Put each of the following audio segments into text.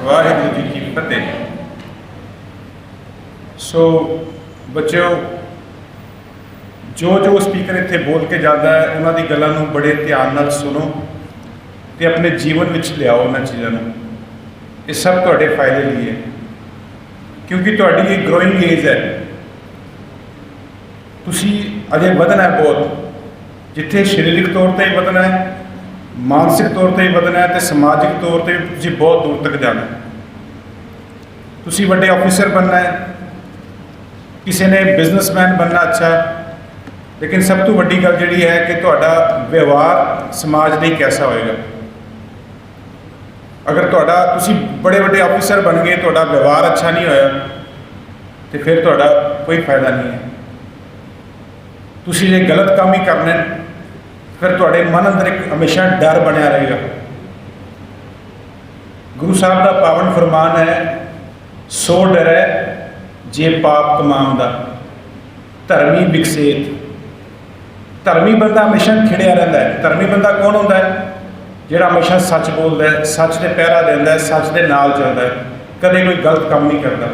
वाहिगुरू जी की फतेह। सो बच्चों, जो जो स्पीकर इत्थे बोल के जाता है उन्होंने गल्लां नूं बड़े ध्यान नाल सुनो ते अपने जीवन विच लियाओ। उन्हां चीज़ां नूं, ये सब तुहाडे फायदे लिए है, क्योंकि तुहाडी ये ग्रोइंग एज है। तुसी अजे वधना है बहुत, जिथे शरीरिक तौर पर ही वधना है, मानसिक तौर पर ही वधना है, तो समाजिक तौर पर तुसी बहुत दूर तक जाना है। तुसी वड्डे ऑफिसर बनना है, किसी ने बिजनेसमैन बनना, अच्छा, लेकिन सब तो वड्डी गल जिहड़ी है कि तुहाडा व्यवहार समाज लिए कैसा होएगा। अगर तुहाडा तुसी बड़े बड़े ऑफिसर बन गए, तुहाडा व्यवहार अच्छा नहीं होया, तो फिर तुहाडा कोई फायदा नहीं है। तुसी जे गलत काम ही करने, फिर तुहाडे मन अंदर एक हमेशा डर बनया रहेगा। गुरु साहब का पावन फरमान है, सो डरै जे पाप कमांदा, धर्मी विकसेत। धर्मी बंदा हमेशा खिड़िया रहता है। धर्मी बंदा कौन होता है? जिहड़ा हमेशा सच बोलता है, सच से पहरा देता है, सच के नाल चलता है, कदे कोई गलत काम नहीं करता,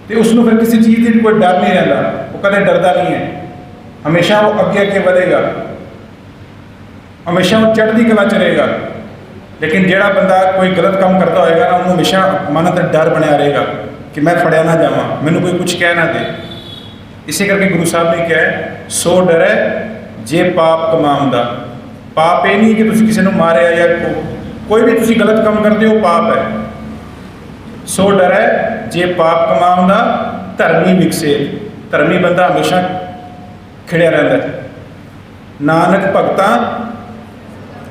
तो उसनों फिर किसी चीज़ की कोई डर नहीं रहता, वो कदे डरता नहीं है, हमेशा वो अगे अगे बढ़ेगा, हमेशा वो चढ़ती कला च रहेगा। लेकिन जिहड़ा बंदा कोई गलत काम करता होएगा ना, उन्होंने हमेशा मन अंदर डर बनया रहेगा कि मैं फड़िया ना जावां, मैनू कोई कुछ कह ना दे। इसे करके गुरु साहब ने कहा है, सो डरै जे पाप कमांदा। पाप ये नहीं कि तुसी किसी को मारिया या कोई भी तुसी गलत काम करते हो, पाप है। सो डरै जे पाप कमांदा, धर्मी विकसेत। धर्मी बंदा हमेशा खिड़िया रहता है। नानक भगता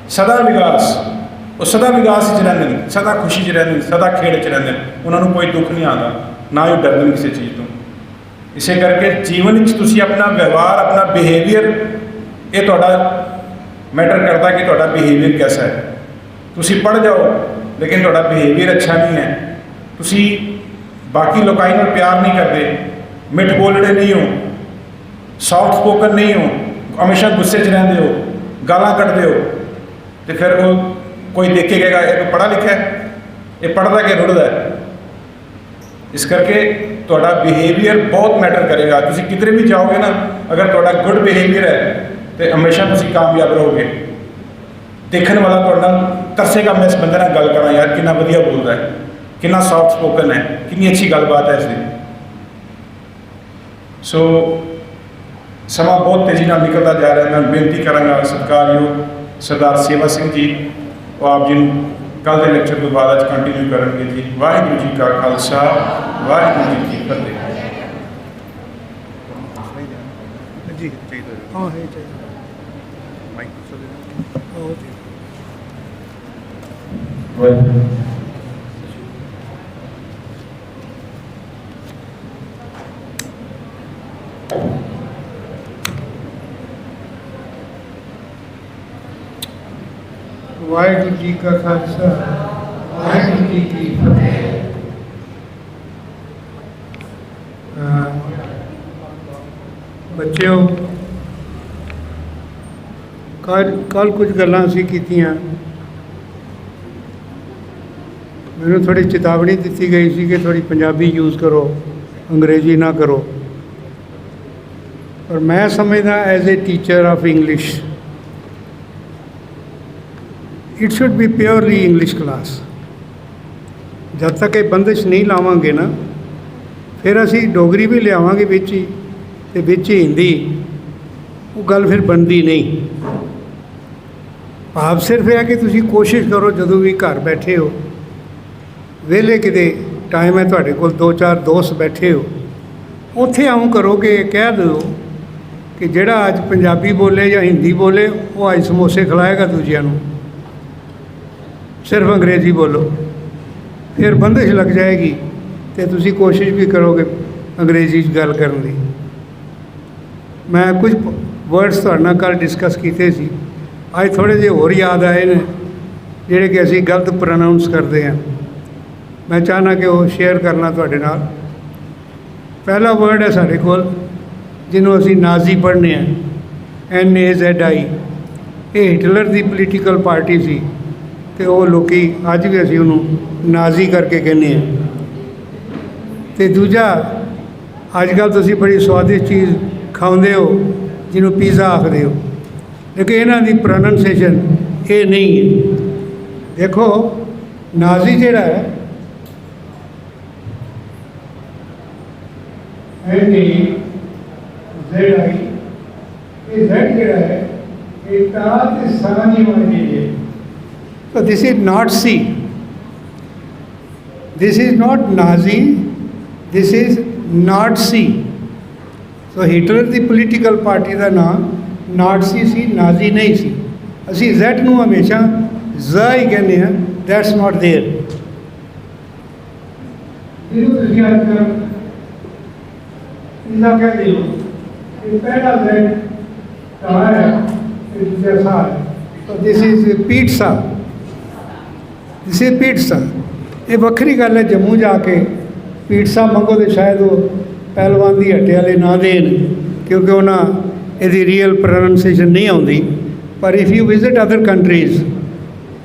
सदा विकास, वो सदा विकास रहते हैं, सदा खुशी च रहते हैं, सदा खेड़ च रहते हैं, उन्होंने कोई दुख नहीं आता, ना ही डरते किसी चीज़ तो। इसे करके जीवन में तुसी अपना व्यवहार, अपना बिहेवियर, ये तुहाडा मैटर करता कि तुहाडा बिहेवियर कैसा है। तुसी पढ़ जाओ लेकिन तुहाडा बिहेवियर अच्छा नहीं है, तुसी बाकी लोगों नाल प्यार नहीं करते, मिठ बोलने नहीं हो, सॉफ्ट स्पोकन नहीं हो, हमेशा गुस्से च रहते हो, गालां कटते हो, तो फिर वो कोई देखे कहेगा ये पढ़ा लिखा है, ये पढ़ता कि रुढ़दा है। इस करके तुहाडा बिहेवियर बहुत मैटर करेगा। तुसी किधरे भी जाओगे ना, अगर तुहाडा गुड बिहेवियर है तो हमेशा तुसी कामयाब रहोगे। देखने वाला तुहाडे नाल तरसेगा, मैं इस बंदे नाल गल करा, यार कितना वधिया बोलता है, कितना सॉफ्ट स्पोकन है, कितनी अच्छी गलबात है इसकी। सो समा बहुत तेज़ी नाल निकलता जा रहा है। मैं बेनती करांगा सत्कारयोग सरदार सेवा सिंह जी, वो आप जी कल के लेक्चर तो बाद अज कंटिन्यू करेंगे जी। वाहिगुरू जी का खालसा, वाहिगुरू जी की फतेह। वाहिगुरू जी का खालसा, वाहिगुरू जी की फतेह। बच्चों, कल कुछ गल्लां असीं कीतियां, मैनूं थोड़ी चेतावनी दी गई सी कि थोड़ी पंजाबी यूज़ करो, अंग्रेजी ना करो। पर मैं समझदा as a teacher of English, it should be purely English class. जब तक ये बंदिश नहीं लावांगे ना, फिर असी डोगरी भी लियावांगे विच ही, ते विच हिंदी, वो गल फिर बनती नहीं। भाव सिर्फ यह कि तुसी कोशिश करो, जदों भी घर बैठे हो, वेले किते टाइम है तुहाडे कोल, 2-4 दोस्त बैठे हो, उत्थे आऊँ करो कि कह दो कि जिहड़ा अज पंजाबी बोले या हिंदी बोले, वो अज समोसे खिलाएगा दूजिਆਂ ਨੂੰ, सिर्फ अंग्रेज़ी बोलो, फिर बंदिश लग जाएगी। तो तुसी कोशिश भी करोगे अंग्रेज़ी गल करने की। मैं कुछ वर्ड्स तुहाडे नाल कल डिस्कस किए सी, अज थोड़े जे होर याद आए ने जिहड़े कि असीं गलत प्रोनाउंस करते हैं। मैं चाहना कि वो शेयर करना तुहाडे नाल। पहला वर्ड है साडे कोल, जिन्हों असीं नाज़ी पढ़ने हैं, NAZI। ये हिटलर की पोलीटिकल पार्टी सी, ਤੇ ਉਹ ਲੋਕੀ ਅੱਜ ਵੀ ਅਸੀਂ ਉਹਨੂੰ ਨਾਜ਼ੀ ਕਰਕੇ ਕਹਿੰਦੇ ਹਾਂ। ਤੇ ਦੂਜਾ, ਅੱਜ ਕੱਲ੍ਹ ਤੁਸੀਂ ਬੜੀ ਸਵਾਦਿਸ਼ਟ ਚੀਜ਼ ਖਾਉਂਦੇ ਹੋ ਜਿਹਨੂੰ ਪੀਜ਼ਾ ਆਖਦੇ ਹੋ, ਲੇਕਿਨ ਇਹਨਾਂ ਦੀ ਪ੍ਰੋਨੰਸੀਏਸ਼ਨ ਇਹ ਨਹੀਂ ਹੈ। ਦੇਖੋ, ਨਾਜ਼ੀ ਜਿਹੜਾ ਹੈ NAZI, ਇਹ Z ਜਿਹੜਾ ਹੈ ਇਹ ਤਾਂ ਤੇ ਸਾਨੀ ਵਾਲੀ ਹੈ। So this is not C. This is not Nazi. This is not C. So Hitler the political party ਦਾ ਨਾਮ ਨਾਟਸੀ ਸੀ, ਨਾਜ਼ੀ ਨਹੀਂ ਸੀ। ਅਸੀਂ Z ਨੂੰ ਹਮੇਸ਼ਾ Z ਹੀ ਕਹਿੰਦੇ ਹਾਂ, that's not there. ਇਹਨੂੰ ਤੁਸੀਂ ਅੱਜ ਕੱਲ੍ਹ ਇਹਦਾ ਕਹਿੰਦੇ ਹੋ ਕਿ ਪਹਿਲਾ Z ਤਾਂ ਹੈ ਤੇ ਦੂਜਾ ਸਾ ਹੈ। So this is pizza. This is pizza. ਇਹ ਵੱਖਰੀ ਗੱਲ ਹੈ, ਜੰਮੂ ਜਾ ਕੇ ਪੀਟਸਾ ਮੰਗੋ ਤੇ ਸ਼ਾਇਦ ਉਹ ਪਹਿਲਵਾਨ ਦੀ ਹੱਟੇ ਵਾਲੇ ਨਾ ਦੇਣ, ਕਿਉਂਕਿ ਉਹਨਾਂ ਇਹਦੀ ਰੀਅਲ ਪ੍ਰੋਨੰਸੀਏਸ਼ਨ ਨਹੀਂ ਆਉਂਦੀ। ਪਰ if you visit other countries,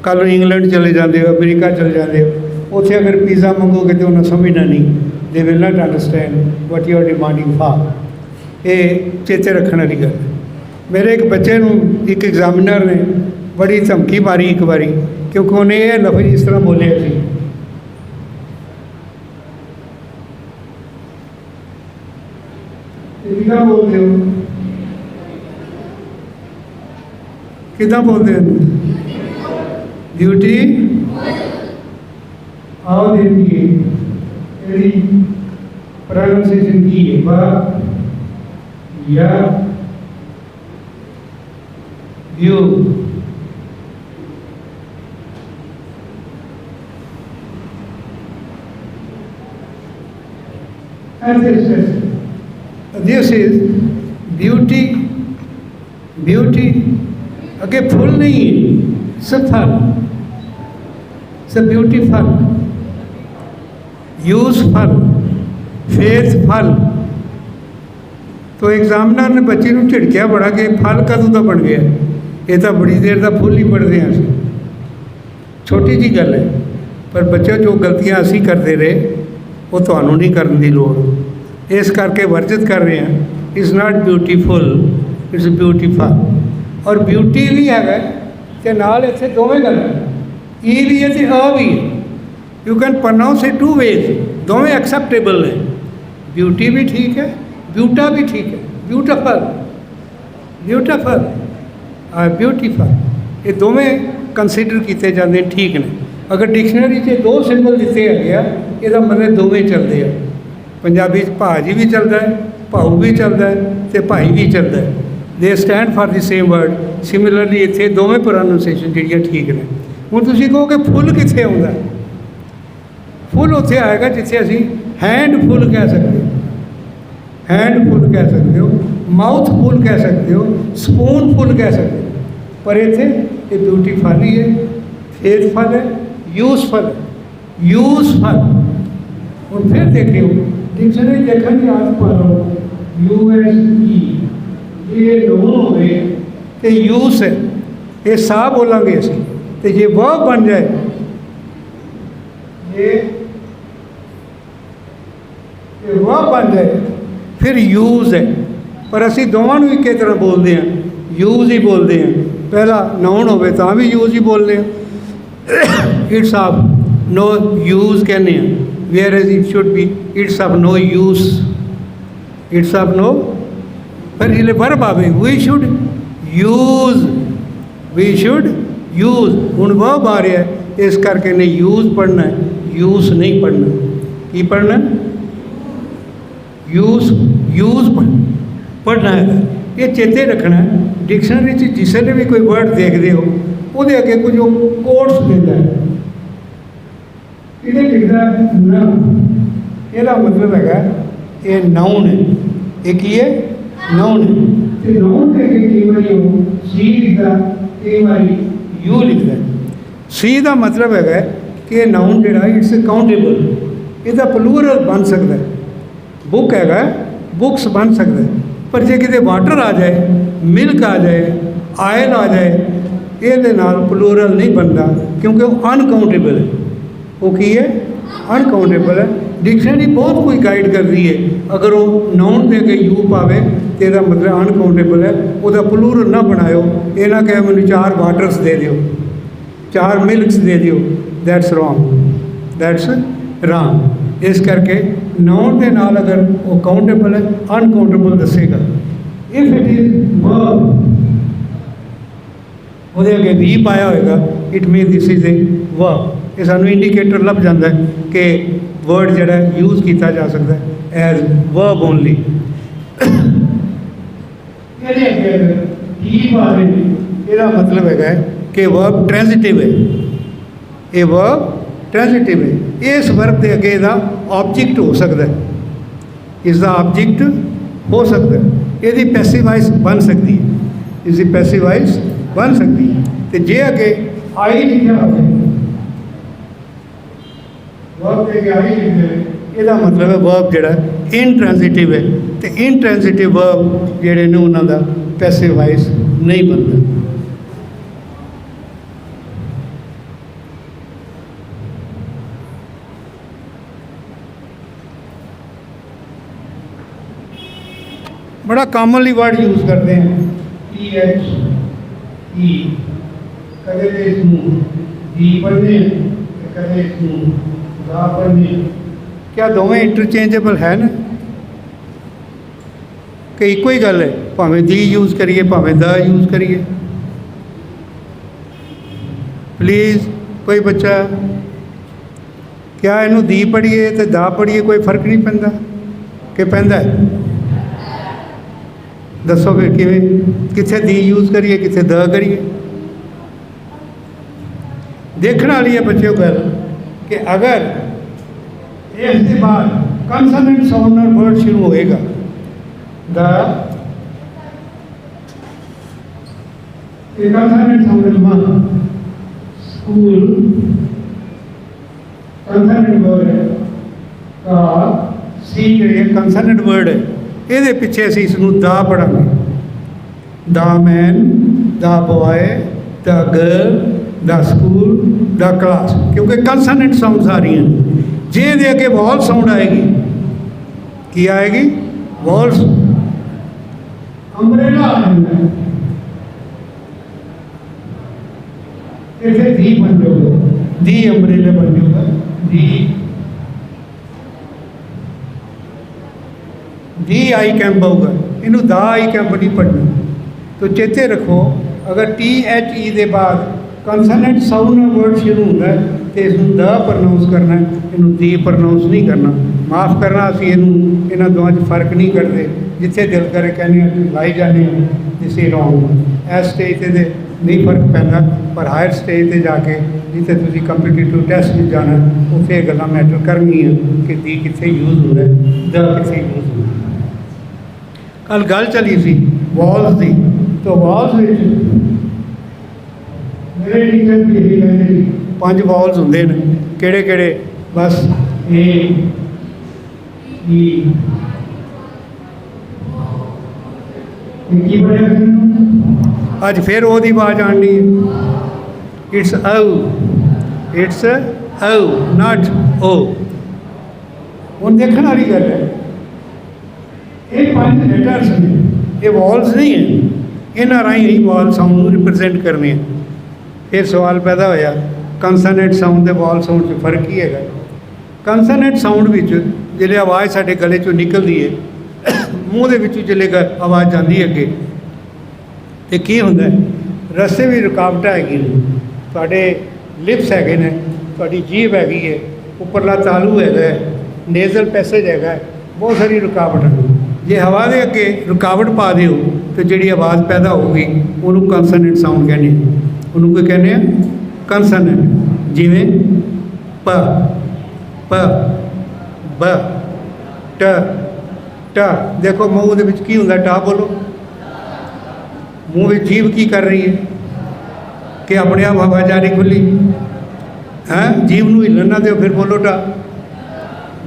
ਕੱਲ੍ਹ ਨੂੰ ਇੰਗਲੈਂਡ ਚਲੇ ਜਾਂਦੇ ਹੋ, ਅਮਰੀਕਾ ਚਲੇ ਜਾਂਦੇ ਹੋ, ਉੱਥੇ ਅਗਰ ਪੀਜ਼ਾ ਮੰਗੋਗੇ ਤਾਂ ਉਹਨਾਂ ਸਮਝਣਾ ਨਹੀਂ, they will not understand what you are demanding for. ਇਹ ਚੇਤੇ ਰੱਖਣ ਵਾਲੀ ਗੱਲ ਹੈ। ਮੇਰੇ ਇੱਕ ਬੱਚੇ ਨੂੰ ਇੱਕ ਐਗਜ਼ਾਮੀਨਰ ਨੇ ਬੜੀ ਧਮਕੀ ਮਾਰੀ ਇੱਕ ਵਾਰੀ, ਕਿਉਂਕਿ ਉਹਨੇ ਇਹ ਲਫ਼ਜ਼ ਇਸ ਤਰ੍ਹਾਂ ਬੋਲਿਆ ਸੀ, ਕਿੱਦਾਂ ਬੋਲਦੇ ਹੋ, ਕਿੱਦਾਂ ਬੋਲਦੇ ਹੋ, ਡਿਊਟੀ ਆਓ ਦੇਖੀਏ ਇਹਦੀ ਪ੍ਰੋਨੰਸੀਏਸ਼ਨ ਕੀ ਹੈ, ਬਾ ਜਾਂ you. This is beauty. Beauty अगे फुल नहीं है, सफल, ब्यूटीफुल, यूजफुल, फेथफुल। तो एग्जामिनर ने बच्चे को झिड़किया बड़ा कि फल कदों का बन गया, ये तो बड़ी देर का फुल ही पढ़ते हैं असीं। छोटी जी गल है, पर बच्चे जो गलतियां असीं करते रहे वो तुहानूं नहीं करन दी लोड़, इस करके वर्जित कर रहे हैं। Is not beautiful, it's beautiful. और ब्यूटी भी है ते नाल इत्थे दोवें गल्लां, ई भी है ते आ भी है। You can pronounce it two ways, दोवें एक्सेप्टेबल ने। ब्यूटी भी ठीक है, ब्यूटा भी ठीक है, ब्यूटीफुल, ब्यूटीफुल, ब्यूटीफुल, ये दोवें कंसीडर किए जाते हैं, ठीक ने। अगर डिक्शनरी से दो सिंबल दिते है, ਇਹਦਾ ਮਤਲਬ ਦੋਵੇਂ ਚੱਲਦੇ ਆ। ਪੰਜਾਬੀ 'ਚ ਭਾਜੀ ਵੀ ਚੱਲਦਾ ਹੈ, ਭਾਊ ਵੀ ਚੱਲਦਾ ਹੈ ਤੇ ਭਾਈ ਵੀ ਚੱਲਦਾ ਹੈ। They stand for the same word. Similarly ਇੱਥੇ ਦੋਵੇਂ ਪ੍ਰੋਨਾਂਸੀਏਸ਼ਨ ਜਿਹੜੀਆਂ ਠੀਕ ਨੇ। ਹੁਣ ਤੁਸੀਂ ਕਹੋ ਕਿ ਫੁੱਲ ਕਿੱਥੇ ਆਉਂਦਾ? ਫੁੱਲ ਉੱਥੇ ਆਏਗਾ ਜਿੱਥੇ ਅਸੀਂ ਹੈਂਡ ਫੁੱਲ ਕਹਿ ਸਕਦੇ ਹੋ, ਹੈਂਡ ਫੁੱਲ ਕਹਿ ਸਕਦੇ ਹੋ, ਮਾਊਥ ਫੁੱਲ ਕਹਿ ਸਕਦੇ ਹੋ, ਸਪੂਨ ਫੁੱਲ ਕਹਿ ਸਕਦੇ ਹੋ। ਪਰ ਇੱਥੇ ਇਹ ਬਿਊਟੀਫੁਲ ਹੀ ਹੈ, ਫੇਥਫੁਲ ਹੈ, यूजफुल, यूजफुल। और फिर देखियो डिक्शनरी देखने की आदत पा लो, USE ये नोन होवे ते यूज है, ये सा बोलेंगे असी तो ये वर्ब बन जाए, ये वर्ब बन जाए, फिर यूज है। पर असी दोवां नूं इक्के तरह बोलते हैं, यूज ही बोलते हैं। पहला नाउन होवे तां भी यूज ही बोलते हैं। इट्स ऑफ नो यूज कहने हैं, whereas it should be it's of no use, it's of no. पर जिले वर्ब आवे we should use, we should use. हुण वर्ब आ रहा है, इस करके ने यूज पढ़ना है, यूज नहीं पढ़ना। की पढ़ना? यूज, यूज पढ़ना है। ये चेते रखना है। डिक्शनरी जिसले भी कोई वर्ड देखते हो ਉਹਦੇ ਅੱਗੇ ਕੁਝ ਕੋਟਸ ਦਿੰਦਾ ਹੈ, ਇਹਦੇ ਲਿਖਦਾ ਨਾ, ਇਹਦਾ ਮਤਲਬ ਹੈਗਾ ਇਹ ਨਾਉਨ ਹੈ। ਇਹ ਕੀ ਹੈ? ਨਾਉਨ ਹੈ। ਤੇ ਨਾਉਨ ਦੇ ਅੱਗੇ ਕਈ ਵਾਰੀ ਉਹ ਸੀ ਲਿਖਦਾ, ਕਈ ਵਾਰੀ ਯੂ ਲਿਖਦਾ। ਸੀ ਦਾ ਮਤਲਬ ਹੈਗਾ ਕਿ ਇਹ ਨਾਉਨ ਜਿਹੜਾ ਇਟਸ ਕਾਊਂਟੇਬਲ, ਇਹਦਾ ਪਲੂਰਲ ਬਣ ਸਕਦਾ ਹੈ। ਬੁੱਕ ਹੈਗਾ, ਬੁੱਕਸ ਬਣ ਸਕਦਾ ਹੈ। ਪਰ ਜੇ ਕਿਤੇ ਵਾਟਰ ਆ ਜਾਏ, ਮਿਲਕ ਆ ਜਾਏ, ਆਇਲ ਆ ਜਾਏ, ਇਹਦੇ ਨਾਲ ਪਲੂਰਲ ਨਹੀਂ ਬਣਦਾ ਕਿਉਂਕਿ ਉਹ ਅਨਕਾਊਂਟੇਬਲ ਹੈ। ਉਹ ਕੀ ਹੈ? ਅਨਕਾਊਂਟੇਬਲ ਹੈ। ਡਿਕਸ਼ਨਰੀ ਬਹੁਤ ਕੁਝ ਗਾਈਡ ਕਰਦੀ ਹੈ। ਅਗਰ ਉਹ ਨਾउन ਦੇ ਅੱਗੇ ਯੂ ਪਾਵੇ ਤੇ ਇਹਦਾ ਮਤਲਬ ਅਨਕਾਊਂਟੇਬਲ ਹੈ। ਉਹਦਾ ਪਲੂਰਲ ਨਾ ਬਣਾਇਓ। ਇਹ ਨਾ ਕਹੇ ਮੈਨੂੰ 4 ਵਾਟਰਸ ਦੇ ਦਿਓ, 4 ਮਿਲਕਸ ਦੇ ਦਿਓ। That's wrong. ਇਸ ਕਰਕੇ ਨਾउन ਦੇ ਨਾਲ ਅਗਰ ਉਹ ਕਾਊਂਟੇਬਲ ਹੈ, ਅਨਕਾਊਂਟੇਬਲ ਦੱਸੇਗਾ। ਇਫ ਇਟ ਇਜ਼ ਵਰਬ, ਉਹਦੇ ਅੱਗੇ ਵੀ ਪਾਇਆ ਹੋਏਗਾ, it mean this is a verb. ਇਹ ਸਾਨੂੰ ਇੰਡੀਕੇਟਰ ਲੱਭ ਜਾਂਦਾ ਹੈ ਕਿ ਵਰਡ ਜਿਹੜਾ ਯੂਜ਼ ਕੀਤਾ ਜਾ ਸਕਦਾ ਹੈ ਐਜ਼ ਵਰਬ ਓਨਲੀ। ਇਹਦੇ ਅੱਗੇ ਕੀ ਬਾਰੇ ਇਹਦਾ ਮਤਲਬ ਹੈਗਾ ਕਿ ਵਰਬ ਟ੍ਰਾਂਜ਼ਿਟਿਵ ਹੈ। ਇਹ ਵਰਬ ਟ੍ਰਾਂਜ਼ਿਟਿਵ ਹੈ। ਇਸ ਵਰਬ ਦੇ ਅੱਗੇ ਇਹਦਾ ਆਬਜੈਕਟ ਹੋ ਸਕਦਾ ਹੈ, ਇਸ ਦਾ ਆਬਜੈਕਟ ਹੋ ਸਕਦਾ ਹੈ। ਇਹਦੀ ਪੈਸਿਵ ਵਾਇਸ ਬਣ ਸਕਦੀ ਹੈ, ਇਸ ਦੀ ਪੈਸਿਵ ਵਾਇਸ ਬਣ ਸਕਦੀ ਹੈ। ਤੇ ਜੇ ਅੱਗੇ ਆਈ ਲਿਖਿਆ ਹੋਵੇ, ਵਰਬ ਦੇ ਅੱਗੇ ਆਈ ਲਿਖਿਆ ਹੋਵੇ, ਇਹਦਾ ਮਤਲਬ ਹੈ ਵਰਬ ਜਿਹੜਾ ਇਨਟ੍ਰਾਂਜ਼ਿਟਿਵ ਹੈ। ਤੇ ਇਨਟ੍ਰਾਂਜ਼ਿਟਿਵ ਵਰਬ ਜਿਹੜੇ ਨੇ ਉਹਨਾਂ ਦਾ ਪੈਸਿਵ ਵਾਇਸ ਨਹੀਂ ਬਣਦਾ। बड़ा कॉमनली वर्ड यूज़ करते हैं THE, कदे ते इसनूं दी पढ़ने कदे इसनूं दा पढ़ने। क्या दोवें इंटरचेंजेबल है ना कि इको ही गल है? भावें दी यूज़ करिए भावें दा यूज़ करिए। प्लीज़ कोई बच्चा, क्या इनू दी पढ़िए तो दा पढ़िए कोई फर्क नहीं पैंदा कि पैंदा है? दसो फिर किवें, कित्थे दी यूज़ करिए कित्थे द करिए। देखने वाली है बच्चों गल कि अगर इसके बाद कंसोनेंट साउंड वर्ड शुरू होएगा, the consonant sound one, school consonant word है, का सी जो कंसोनेंट वर्ड है। ਇਹਦੇ ਪਿੱਛੇ ਅਸੀਂ ਇਸ ਨੂੰ ਦਾ ਪੜਾਂਗੇ। ਦਾ ਮੈਨ, ਦਾ ਬॉय, ਦਾ ਗਰਲ, ਦਾ ਸਕੂਲ, ਦਾ ਕਲਾਸ, ਕਿਉਂਕਿ ਕੰਸੋਨੈਂਟ ਸਾਊਂਡਸ ਆ ਰਹੀਆਂ। ਜੇ ਇਹਦੇ ਅੱਗੇ ਵੌਲ ਸਾਊਂਡ ਆਏਗੀ, ਕੀ ਆਏਗੀ? ਵੌਲਸ। ਅੰਬਰੇਲਾ ਆ ਜਾਂਦਾ, ਇੱਥੇ ਦੀ ਬਣ ਜਾਊਗਾ, ਦੀ ਅੰਬਰੇਲਾ ਬਣ ਜਾਊਗਾ, ਦੀ दी आई कैंप आऊगा। इनू दा आई कैंप नहीं पढ़ना। तो चेते रखो, अगर THE के बाद कंसोनेंट साउंड वर्ड शुरू होता है तो इसनू द प्रनाउंस करना है, इनू दी प्रनाउंस नहीं करना। माफ़ करना, असी इन्हों दोवां च फर्क नहीं करते। जिथे दिल करे कहने लाई जाने दिस इज रॉन्ग। इस स्टेज से नहीं फर्क पैंदा, पर हायर स्टेज पर जाके जिथे तुसीं कंपीटीटिव टैसट में जाना उत्थे गल्लां मैटर करनियां कि दी कित्थे यूज़ हो रहा है, द कित्थे यूज़ हो रहा है। कल गल चली सी वॉल्स की, तो वॉल्स मेरे टीचर भी यही कहते सी 5 वॉल्स होंदे ने। किहड़े किहड़े? बस ए ई की बने। अज फिर वो आवाज़ आनी है, इट्स औ, इट्स औ, नॉट ओ। हुण देखने वाली गल है, ये 5 लेटर्स ने, ये वॉल्स नहीं है। इन्हां राहीं ही वॉल साउंड को रिप्रजेंट करने। फिर सवाल पैदा होया, कंसोनेंट साउंड ते वॉल साउंड च फर्क ही है? कंसोनेंट साउंड विच जिहड़ी आवाज़ साडे गले चों निकलदी है, मूँह दे विचों जिहले आवाज़ जांदी है अगे, ते की हुंदा है? रस्ते भी रुकावटां हैगियां, तुहाडे लिप्स हैगे ने, तुहाडी जीभ हैगी है, उपरला तालू हैगा, नेजल पैसेज हैगा, बहुत सारी रुकावट है। जे हवा के अगे रुकावट पा दो तो जी आवाज़ पैदा होगी उन्होंने कंसोनेंट साउंड कहने। उन्होंने कोई कहने कंसोनेंट, जिमें प, प, ब, ट, ट। देखो मूँह दे विच की हुंदा? टा बोलो। मूँह में जीभ की कर रही है कि अपने आप हवा जारी खुली है। जीभ नूं हिलन ना दो, फिर बोलो टा।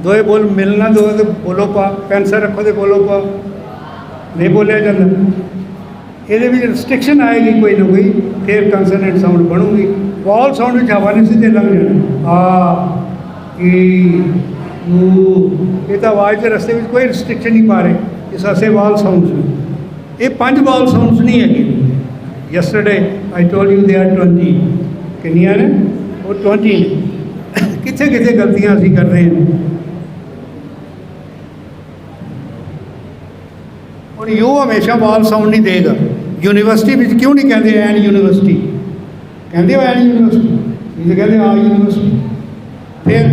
दोए बोल मिलना दो तो बोलो पा। पेंसिल रखो तो बोलो पा, नहीं बोलिया जाता। ਇਹਦੇ ਵਿੱਚ ਰਿਸਟ੍ਰਿਕਸ਼ਨ ਆਏਗੀ ਕੋਈ ਨਾ ਕੋਈ, ਫਿਰ ਕੰਸੋਨੈਂਟ ਸਾਊਂਡ ਬਣੂਗੀ। ਵੌਲ ਸਾਊਂਡ ਵਿੱਚ ਹਵਾ ਨਹੀਂ ਸਿੱਧੇ ਲੱਗ ਜਾਣਾ, ਆ ਈ ਊ, ਇਹ ਤਾਂ ਆਵਾਜ਼ ਦੇ ਰਸਤੇ ਵਿੱਚ ਕੋਈ ਰਿਸਟ੍ਰਿਕਸ਼ਨ ਨਹੀਂ ਪਾ ਰਹੇ, ਇਸ ਵਾਸਤੇ ਵਾਲ ਸਾਊਂਡਸ ਨੇ। ਇਹ 5 ਵਾਲ ਸਾਊਂਡਸ ਨਹੀਂ ਹੈਗੇ। Yesterday I told you they are 20, ਕਿੰਨੀਆਂ ਨੇ? ਉਹ 20 ਨੇ। ਕਿੱਥੇ ਕਿੱਥੇ ਗਲਤੀਆਂ ਅਸੀਂ ਕਰ ਰਹੇ ਹਾਂ। ਹੁਣ ਯੂ ਹਮੇਸ਼ਾ ਵਾਲ ਸਾਊਂਡ ਨਹੀਂ ਦੇਗਾ। ਯੂਨੀਵਰਸਿਟੀ ਵਿੱਚ ਕਿਉਂ ਨਹੀਂ ਕਹਿੰਦੇ ਐਨ ਯੂਨੀਵਰਸਿਟੀ? ਕਹਿੰਦੇ ਹੋ ਐਨ ਯੂਨੀਵਰਸਿਟੀ, ਇਹ ਕਹਿੰਦੇ ਆ ਯੂਨੀਵਰਸਿਟੀ। ਫਿਰ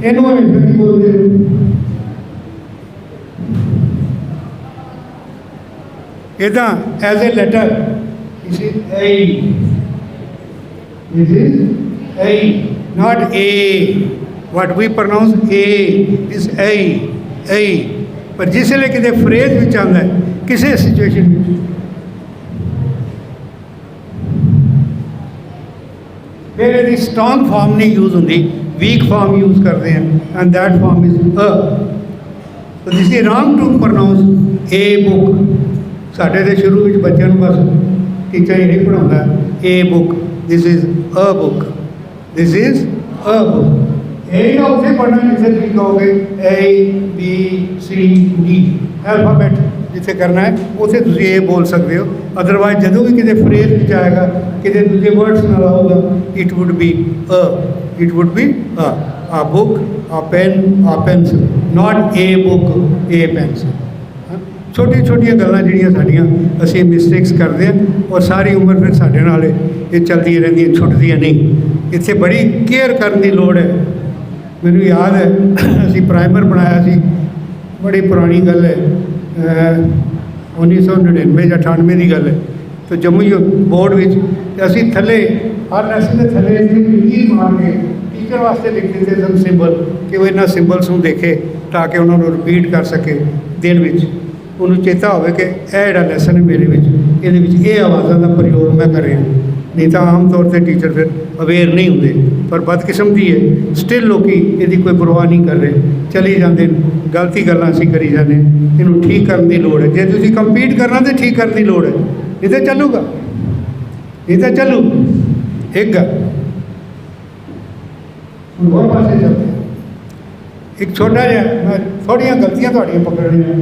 ਇਹਨੂੰ ਹਮੇਸ਼ਾ ਕੀ ਬੋਲਦੇ? ਇੱਦਾਂ as a letter, this is A, this is A, not A, what we pronounce A is A, A। ਪਰ ਜਿਸ ਵੇਲੇ ਕਿਤੇ ਫਰੇਜ਼ ਵਿੱਚ ਆਉਂਦਾ ਹੈ, ਕਿਸੇ ਸਿਚੁਏਸ਼ਨ ਵਿੱਚ, ਫਿਰ ਇਹਦੀ ਸਟਰੋਂਗ ਫਾਰਮ ਨਹੀਂ ਯੂਜ਼ ਹੁੰਦੀ, ਵੀਕ ਫਾਰਮ ਯੂਜ਼ ਕਰਦੇ ਹਨ, and that form is a. So this is wrong to pronounce a book. ਸਾਡੇ ਦੇ ਸ਼ੁਰੂ ਵਿੱਚ ਬੱਚਿਆਂ ਨੂੰ ਬਸ ਟੀਚਰ ਇਹ ਪੜ੍ਹਾਉਂਦਾ, a book, this is a book, this is a book. ਇਹ ਨਾ ਉੱਥੇ ਪੜ੍ਹਨਾ ਜਿੱਥੇ ਤੁਸੀਂ ਕਹੋਗੇ A B C D, alphabet ਜਿੱਥੇ ਕਰਨਾ ਹੈ ਉੱਥੇ ਤੁਸੀਂ ਇਹ ਬੋਲ ਸਕਦੇ ਹੋ। ਅਦਰਵਾਈਜ਼ ਜਦੋਂ ਵੀ ਕਿਤੇ ਫਰੇਜ਼ ਵਿੱਚ ਆਏਗਾ, ਕਿਤੇ ਦੂਜੇ ਵਰਡਸ ਨਾਲ ਆਊਗਾ, it would be a, it would be a. A book, a pen, a pencil, not a book, a pencil. ਛੋਟੀਆਂ ਛੋਟੀਆਂ ਗੱਲਾਂ ਜਿਹੜੀਆਂ ਸਾਡੀਆਂ ਅਸੀਂ ਮਿਸਟੇਕਸ ਕਰਦੇ ਹਾਂ, ਔਰ ਸਾਰੀ ਉਮਰ ਫਿਰ ਸਾਡੇ ਨਾਲ ਇਹ ਚੱਲਦੀਆਂ ਰਹਿੰਦੀਆਂ, ਛੁੱਟਦੀਆਂ ਨਹੀਂ। ਇੱਥੇ ਬੜੀ ਕੇਅਰ ਕਰਨ ਦੀ ਲੋੜ ਹੈ। ਮੈਨੂੰ ਯਾਦ ਹੈ ਅਸੀਂ ਪ੍ਰਾਈਮਰ ਬਣਾਇਆ ਸੀ, ਬੜੀ ਪੁਰਾਣੀ ਗੱਲ ਹੈ, 1999 ਜਾਂ 98 ਦੀ ਗੱਲ ਹੈ। ਤਾਂ ਜੰਮੂ ਬੋਰਡ ਵਿੱਚ ਅਸੀਂ ਥੱਲੇ ਹਰ ਲੈਸਨ ਦੇ ਥੱਲੇ ਲੀਰ ਮਾਰ ਕੇ ਟੀਚਰ ਵਾਸਤੇ ਲਿਖ ਦਿੰਦੇ ਸਨ ਸਿੰਬਲ, ਕਿ ਉਹ ਇਹਨਾਂ ਸਿੰਬਲਸ ਨੂੰ ਦੇਖੇ ਤਾਂ ਕਿ ਉਹਨਾਂ ਨੂੰ ਰਿਪੀਟ ਕਰ ਸਕੇ ਦਿਨ ਵਿੱਚ, ਉਹਨੂੰ ਚੇਤਾ ਹੋਵੇ ਕਿ ਇਹ ਜਿਹੜਾ ਲੈਸਨ ਹੈ ਮੇਰੇ ਵਿੱਚ, ਇਹਦੇ ਵਿੱਚ ਇਹ ਆਵਾਜ਼ਾਂ ਦਾ ਪ੍ਰਯੋਗ ਮੈਂ ਕਰ ਰਿਹਾ। ਨਹੀਂ ਤਾਂ ਆਮ ਤੌਰ 'ਤੇ ਟੀਚਰ ਫਿਰ ਅਵੇਅਰ ਨਹੀਂ ਹੁੰਦੇ। ਪਰ ਬਦਕਿਸਮਤੀ ਹੈ, ਸਟਿਲ ਲੋਕੀ ਇਹਦੀ ਕੋਈ ਪਰਵਾਹ ਨਹੀਂ ਕਰ ਰਹੇ, ਚਲੀ ਜਾਂਦੇ ਨੇ, ਗਲਤੀ ਗੱਲਾਂ ਅਸੀਂ ਕਰੀ ਜਾਂਦੇ। ਇਹਨੂੰ ਠੀਕ ਕਰਨ ਦੀ ਲੋੜ ਹੈ। ਜੇ ਤੁਸੀਂ ਕੰਪੀਟ ਕਰਨਾ ਤਾਂ ਠੀਕ ਕਰਨ ਦੀ ਲੋੜ ਹੈ। ਇਹ ਤਾਂ ਚੱਲੂਗਾ, ਇਹ ਤਾਂ ਚੱਲੂ। ਇੱਕ ਗੱਲ ਹੁਣ ਹੋਰ ਪਾਸੇ ਚੱਲਦੇ, ਇੱਕ ਛੋਟਾ ਜਿਹਾ, ਮੈਂ ਥੋੜ੍ਹੀਆਂ ਗਲਤੀਆਂ ਤੁਹਾਡੀਆਂ ਪਕੜਨੀਆਂ।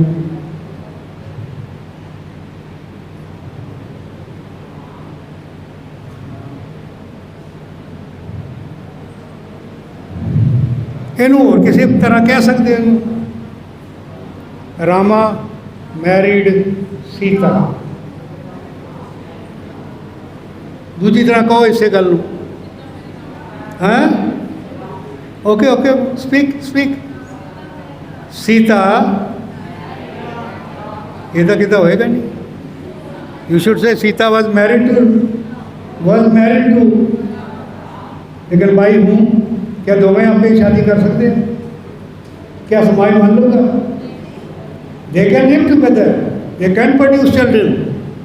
ਇਹਨੂੰ ਹੋਰ ਕਿਸੇ ਤਰ੍ਹਾਂ ਕਹਿ ਸਕਦੇ ਹੋ, ਰਾਮਾ ਮੈਰਿਡ ਸੀਤਾ। ਦੂਜੀ ਤਰ੍ਹਾਂ ਕਹੋ ਇਸੇ ਗੱਲ ਨੂੰ, ਹਾਂ ਓਕੇ ਓਕੇ, ਸਪੀਕ। ਸੀਤਾ, ਇਹਦਾ ਕਿੱਦਾਂ ਹੋਏਗਾ ਨਹੀਂ। You should say Sita was married to. लेकिन भाई हूँ, क्या दोवें आप ही शादी कर सकते हैं? क्या समाज मान लूँगा? They can live together, they can produce children,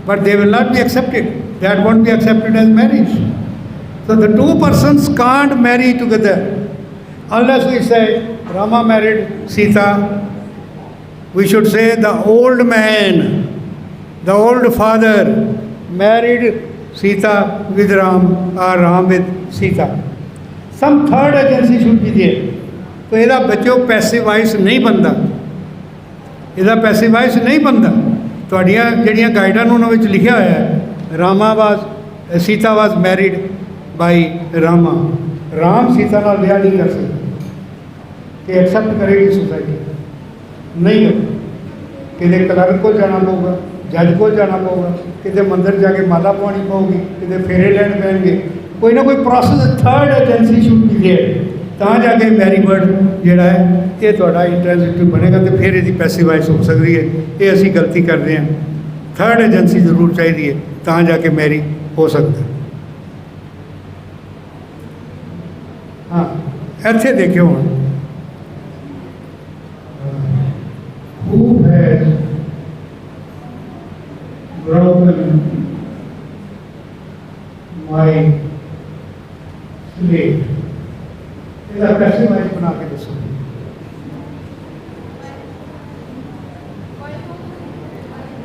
but they will not be accepted, that won't be accepted as marriage. So the two persons can't marry together unless we say Rama married Sita. We should say the old man, the old father married Sita with Ram, or Ram with Sita. Some third agency should be there. तो ਇਹਦਾ ਬੱਚਿਓ ਪੈਸਿਵਾਈਜ਼ ਨਹੀਂ ਬਣਦਾ, ਇਹਦਾ ਪੈਸਿਵਾਈਜ਼ ਨਹੀਂ ਬਣਦਾ। ਤੁਹਾਡੀਆਂ ਜਿਹੜੀਆਂ ਗਾਈਡਾਂ ਨੂੰ ਉਹਨਾਂ ਵਿੱਚ ਲਿਖਿਆ ਹੋਇਆ ਹੈ, ਸੀਤਾ ਵਾਜ ਮੈਰਿਡ ਬਾਈ ਰਾਮਾ। ਰਾਮ ਸੀਤਾ ਨਾਲ ਵਿਆਹ ਨਹੀਂ ਕਰ ਸਕਦਾ, ਕਿ ਐਕਸੈਪਟ ਕਰੇਗੀ ਸੋਸਾਇਟੀ, ਨਹੀਂ ਹੋ। ਕਿਤੇ ਕਲਰਕ ਕੋਲ ਜਾਣਾ ਪਊਗਾ, ਜੱਜ ਕੋਲ ਜਾਣਾ ਪਊਗਾ, ਕਿਤੇ ਮੰਦਰ ਜਾ ਕੇ ਮਾਲਾ ਪਾਉਣੀ ਪਊਗੀ, ਕਿਤੇ ਫੇਰੇ ਲੈਣ ਪੈਣਗੇ, ਕੋਈ ਨਾ ਕੋਈ process. Third agency should be there, ਤਾਂ ਜਾ ਕੇ ਮੈਰੀ ਬਰਡ ਜਿਹੜਾ ਹੈ ਇਹ ਤੁਹਾਡਾ ਇੰਟਰੈਂਸਿਟਿਵ ਬਣੇਗਾ, ਅਤੇ ਫਿਰ ਇਹਦੀ ਪੈਸਿਵਾਈਜ਼ ਹੋ ਸਕਦੀ ਹੈ। ਇਹ ਅਸੀਂ ਗਲਤੀ ਕਰਦੇ ਹਾਂ। ਥਰਡ ਏਜੰਸੀ ਜ਼ਰੂਰ ਚਾਹੀਦੀ ਹੈ, ਤਾਂ ਜਾ ਕੇ ਮੈਰੀ ਹੋ ਸਕਦਾ। ਹਾਂ, ਇੱਥੇ ਦੇਖਿਓ ਹੁਣ, who has broken my slate? ਇਹਦਾ ਪੈਸਿਵਾਈਜ਼ ਬਣਾ ਕੇ ਦੱਸੋ।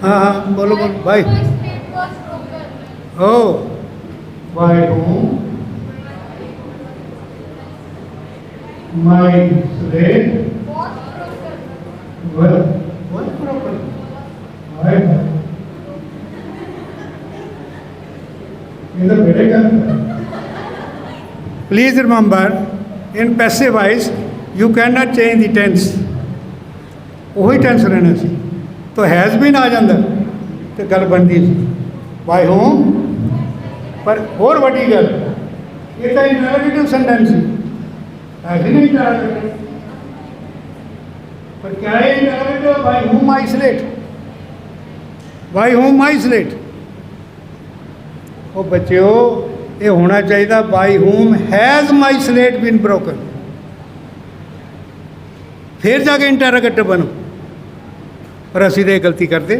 हाँ हाँ बोलो बोलो भाई। Oh bye home my slate what proper Please remember, in passive voice, you cannot change the tense. वही टेंस रहना सी तो हैज़ बीन आ जाता तो गल बनती सी बाय होम पर होर वड्डी गल ये तो इंटरोगेटिव सेंटेंस सी ऐसी नहीं इंटरोगेटिव पर क्या है interrogative by whom is slate by whom is slate वो बच्चों ये होना चाहिए by whom has my slate been broken फिर जाके इंटरोगेटिव बनो पर असी तो गलती करते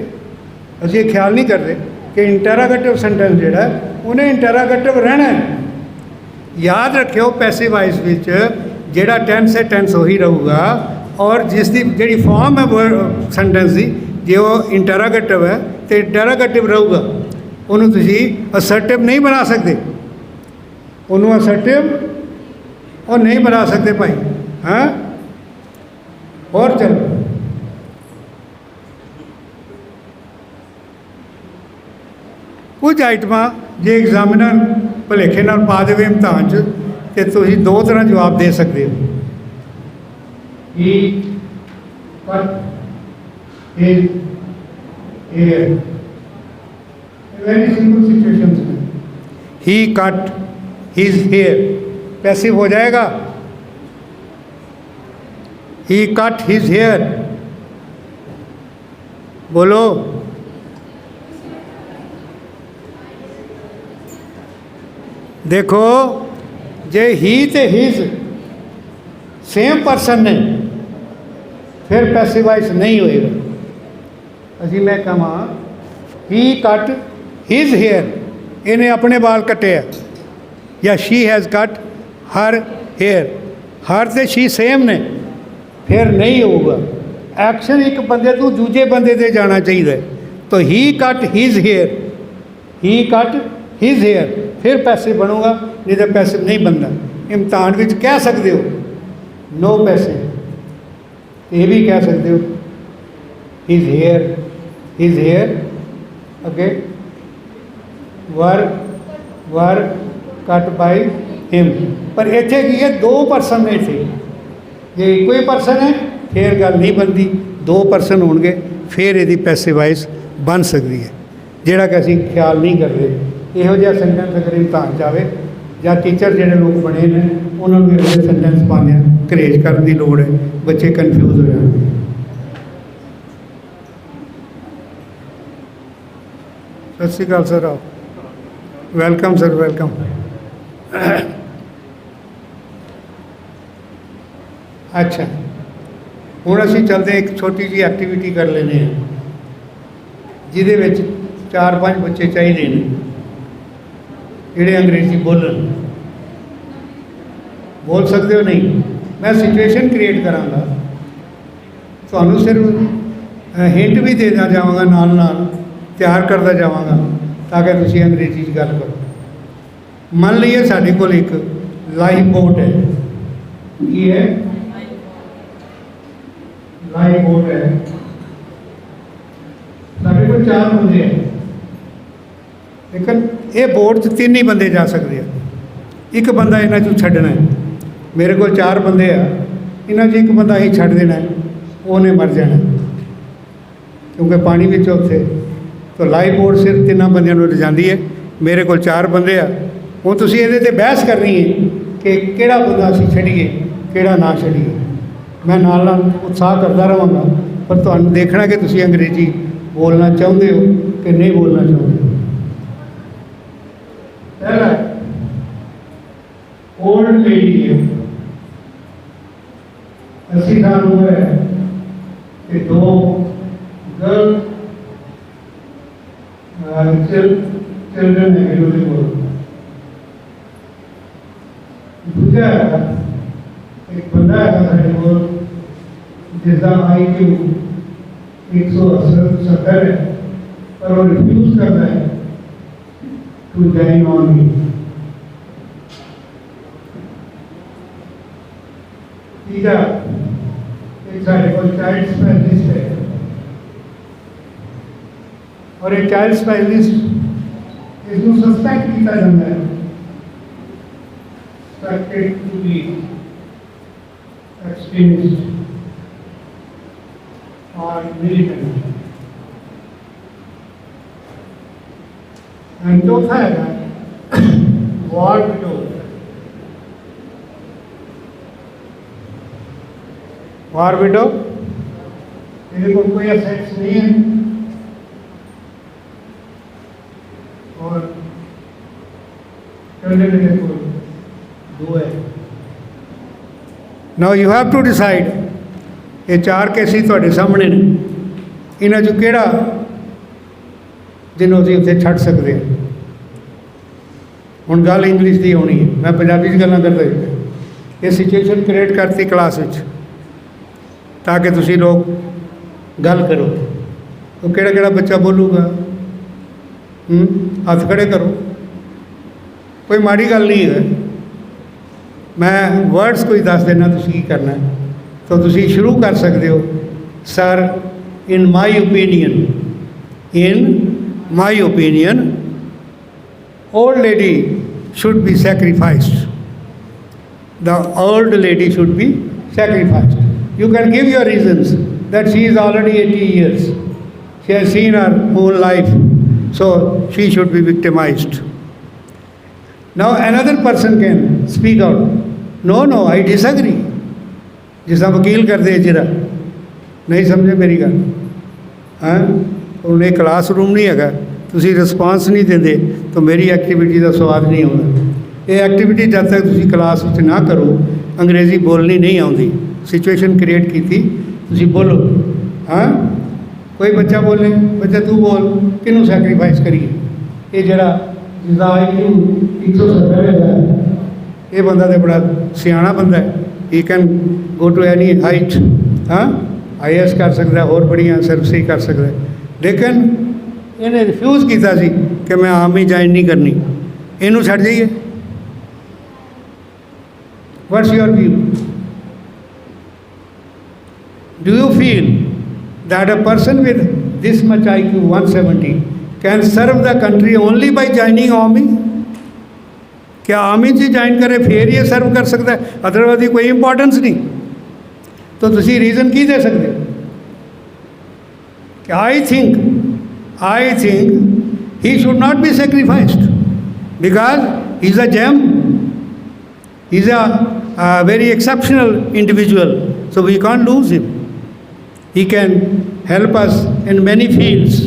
असी ये ख्याल नहीं करते कि इंटरोगेटिव सेंटेंस जोड़ा उन्हें इंटरोगेटिव रहना है याद रखियो पैसिव वॉइस विच जेड़ा टेंस है टेंस वही रहूगा और जिसकी जी फॉर्म है सेंटेंस की जो इंटरोगेटिव है तो इंटरोगेटिव रहूगा उन्होंने तुसी असर्टिव नहीं बना सकते उन्होंने असर्टिव और नहीं बना सकते भाई हाँ और चलो कुछ आइटम जे एग्जामिनर भुलेखे नाल पा देवे इम्तिहान च ते तुसीं दो तरह जवाब दे सकते हो कि वेरी सिंपल सिचुएशन ही कट हिज हेयर पैसिव हो जाएगा ही कट हिज हेयर बोलो देखो जे ही ते हिज सेम पर्सन ने फिर पैसिव वॉइस नहीं होएगा असी मैं कहा ही कट हिज हेयर इन्हें अपने बाल कटे है या she has cut her hair her ते शी सेम ने फिर नहीं होगा एक्शन एक बंदे तो दूजे बंदे ते जाना चाहिए तो ही कट हिज हेयर ही कट हिज हेयर फिर पैसे बनूगा नहीं तो पैसे नहीं बनता इम्तिहान में कह सकते हो नो पैसे ये भी कह सकते हो हिज हेयर अगे वर कट बाई हिम पर इतने की है दो पर्सन ने थे जे एक ही पर्सन है फिर गल नहीं बनती दो पर्सन होंगे फिर यदि पैसे वाइज बन सकती है जोड़ा कि असी ख्याल नहीं करते इहो जिहा सेंटेंस अगर इम्तिहान जाए या टीचर जोड़े लोग बने हैं उन्होंने भी अगले सेंटेंस पाने घरेज करने की लोड़ है बच्चे कन्फ्यूज हो जाते सत श्री अकाल सर आओ वेलकम सर वेलकम अच्छा हुण असीं चलते एक छोटी जी एक्टिविटी कर लेने हैं जिहदे विच 4-5 बच्चे चाहिए ने जिहड़े अंग्रेजी बोल सकते हो नहीं मैं सिचुएशन क्रिएट करांगा तुहानूं सिर्फ हिंट भी देना जावांगा नाल नाल तैयार करता जावांगा ताकि तुसीं अंग्रेजी च गल करो मान लीए साडे कोल एक लाइफ बोट है की है लाइफ बोट है साढ़े को 4 बंदे हैं लेकिन ये बोट च 3 ही बंदे जा सकते हैं एक बंदा इन्हां चों छड्डना है मेरे को 4 बंदे आ इन्हां च एक बंदा ही छड्ड देना है उन्हें मर जाना क्योंकि पानी में उत्थे तो लाइफ बोट सिर्फ 3 बंदियां नूं लिजांदी है मेरे को 4 बंदे आ हुण तुसीं इहदे ते बहस करनी है कि किहड़ा बंदा असीं छड्डीए किहड़ा ना छड्डीए मैं नाल नाल उत्साह करता रहांगा पर तुहानूं देखना कि तुसीं अंग्रेजी बोलना चाहुंदे हो कि नहीं बोलना चाहुंदे पहला ओल्ड लेडी है 80 साल उम्र है कि 2 गर्ल चिल्ड्रन है ब्यूटीफुल दूसरा एक बंदा है साढ़े को जिसका IQ 170 है पर वो रिफ्यूज करता है to join on me. तीजा एक साढ़े को चाइल्ड स्पेशलिस्ट है और एक चाइल्ड स्पेशलिस्ट इसको सस्पेक्ट किया जाता है, सस्पेक्टेड टू बी एक्सट्रीमिस्ट और मिलिटेंट। एंड चौथा है वॉर विडो। वॉर विडो मेरे को कोई असेट्स नहीं है और करने मेरे को दो है। Now you have to decide, ये चार केसी ਤੁਹਾਡੇ ਸਾਹਮਣੇ ਨੇ, ਇਹਨਾਂ 'ਚੋਂ ਕਿਹੜਾ ਜਿਹਨੂੰ ਅਸੀਂ ਉੱਥੇ ਛੱਡ ਸਕਦੇ ਹਾਂ। ਹੁਣ ਗੱਲ ਇੰਗਲਿਸ਼ ਦੀ ਹੋਣੀ ਹੈ, ਮੈਂ ਪੰਜਾਬੀ 'ਚ ਗੱਲਾਂ ਕਰਦਾ ਜੀ। ਇਹ ਸਿਚੁਏਸ਼ਨ ਕ੍ਰੀਏਟ ਕਰਤੀ ਕਲਾਸ ਵਿੱਚ ਤਾਂ ਕਿ ਤੁਸੀਂ ਲੋਕ ਗੱਲ ਕਰੋ। ਉਹ ਕਿਹੜਾ ਕਿਹੜਾ ਬੱਚਾ ਬੋਲੂਗਾ, ਹੱਥ ਖੜੇ ਕਰੋ। ਕੋਈ ਮਾੜੀ ਗੱਲ ਨਹੀਂ ਹੈ, ਮੈਂ ਵਰਡਸ ਕੋਈ ਦੱਸ ਦੇਣਾ, ਤੁਸੀਂ ਕੀ ਕਰਨਾ ਹੈ। ਤਾਂ ਤੁਸੀਂ ਸ਼ੁਰੂ ਕਰ ਸਕਦੇ ਹੋ, sir in my opinion old lady should be sacrificed. The old lady should be sacrificed. You can give your reasons that she is already 80 years. She has seen her whole life, so she should be victimized. Now another person can speak out. No, I disagree. जिस वकील करते जरा नहीं समझे मेरी गल, हाँ उन्हें क्लास रूम नहीं है, ਤੁਸੀਂ ਰਿਸਪਾਂਸ ਨਹੀਂ ਦਿੰਦੇ ਤਾਂ ਮੇਰੀ ਐਕਟੀਵਿਟੀ ਦਾ ਸਵਾਦ ਨਹੀਂ ਆਉਂਦਾ। ਇਹ ਐਕਟੀਵਿਟੀ ਜਦ ਤੱਕ ਤੁਸੀਂ ਕਲਾਸ ਵਿੱਚ ਨਾ ਕਰੋ, ਅੰਗਰੇਜ਼ੀ ਬੋਲਣੀ ਨਹੀਂ ਆਉਂਦੀ। ਸਿਚੁਏਸ਼ਨ ਕ੍ਰੀਏਟ ਕੀਤੀ, ਤੁਸੀਂ ਬੋਲੋ। ਹਾਂ ਕੋਈ ਬੱਚਾ ਬੋਲੇ, ਬੱਚਾ ਤੂੰ ਬੋਲ, ਕਿਹਨੂੰ ਸੈਕਰੀਫਾਈਸ ਕਰੀਏ। ਇਹ ਜਿਹੜਾ ਜਿਸਦਾ IQ 170 ਹੈਗਾ, ਇਹ ਬੰਦਾ ਤਾਂ ਬੜਾ ਸਿਆਣਾ ਬੰਦਾ ਹੈ। He can go to any height, ਹਾਂ IAS ਕਰ ਸਕਦਾ, ਹੋਰ ਬੜੀਆਂ ਸਰਵਿਸਾਂ ਕਰ ਸਕਦਾ। ਲੇਕਿਨ ਇਹਨੇ ਰਿਫਿਊਜ਼ ਕੀਤਾ ਸੀ ਕਿ ਮੈਂ ਆਰਮੀ ਜੁਆਇਨ ਨਹੀਂ ਕਰਨੀ। ਇਹਨੂੰ ਛੱਡ ਜਾਈਏ। What's your view? Do you feel that a person with this much IQ 170 can serve the country only by joining army? क्या आर्मी 'ਚ ज्वाइन करे फिर ये सर्व कर सकता है, अदरवाइज कोई इंपॉर्टेंस नहीं। तो तुसी रीज़न की दे सकते कि I think he should not be sacrificed because he is a gem, he is a very exceptional individual, so we can't lose him. He can help us in many fields.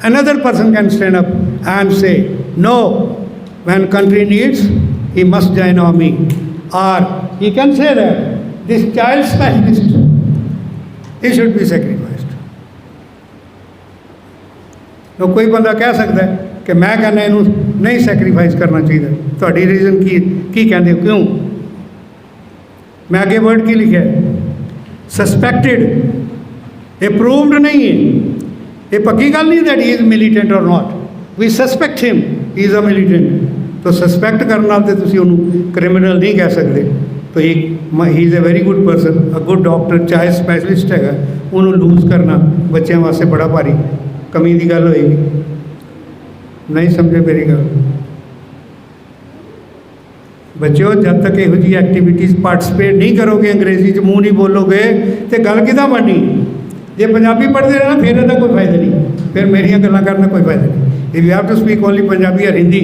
Another person can stand up and say, no, when country needs, he must join army. Or he can say that this child specialist, he should be sacrificed. तो कोई बंदा कह सकता है कि मैं कहना इनू नहीं सैक्रीफाइस करना चाहिए। ਤੁਹਾਡੀ रीज़न की कहते हो, क्यों? मैं आगे वर्ड की लिखा है, सस्पेक्टेड। ये प्रूव्ड नहीं है, ये पक्की गल नहीं दैट ही इज़ मिलीटेंट और not, we suspect him he is a militant. तो सस्पेक्ट करने नाल ते तुसीं उहनूं क्रिमिनल नहीं कह सकते। तो ही is a very good person, a good doctor, चाहे स्पैशलिस्ट है, उन्होंने लूज करना बच्चों वास्ते बड़ा भारी कमी की गल होएगी। नहीं समझे मेरी गल बच्चों, जब तक इहो जी एक्टिविटीज़ पार्टिसिपेट नहीं करोगे, अंग्रेजी च मूँह नहीं बोलोगे, तो गल किदां बननी? जे पंजाबी पढ़ते रहना फिर इसका कोई फायदा नहीं, फिर मेरिया गल्लां करने कोई फायदा नहीं। If you have to speak only Punjabi और Hindi,